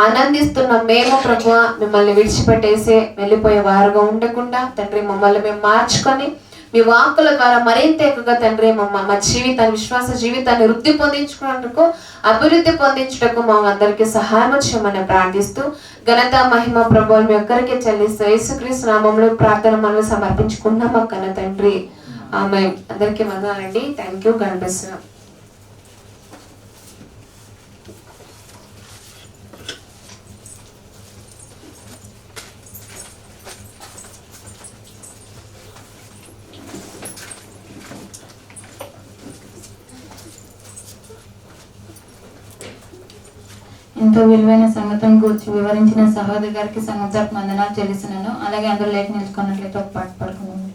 ఆనందిస్తున్న మేము ప్రభువా మిమ్మల్ని విడిచిపెట్టేసి వెళ్ళిపోయే వారుగా ఉండకుండా తండ్రి మమ్మల్ని మేము మార్చుకొని మీ వాక్కుల ద్వారా మరింత ఎక్కువగా తండ్రి మా జీవితాన్ని విశ్వాస జీవితాన్ని వృద్ధి పొందించుకున్నందుకు అభివృద్ధి పొందించుటకు మా అందరికీ సహాయం చేయమని ప్రార్థిస్తూ ఘనత మహిమ ప్రభువులు మీ ఒక్కరికి చెల్లిస్తూ యేసుక్రీస్తు నామములో ప్రార్థన మనం సమర్పించుకున్నాం మా కన్న తండ్రి. ఆమేన్. అందరికీ వందనాలండి. Thank you. God bless you. ఎంతో విలువైన సంగతం గురించి వివరించిన సహోదరి గారికి సంగతి వందనాలు చెల్లిస్తున్నాను. అలాగే అందరూ లేఖ నిలుచుకున్నట్లయితే ఒక పాట పాడుకున్నాను.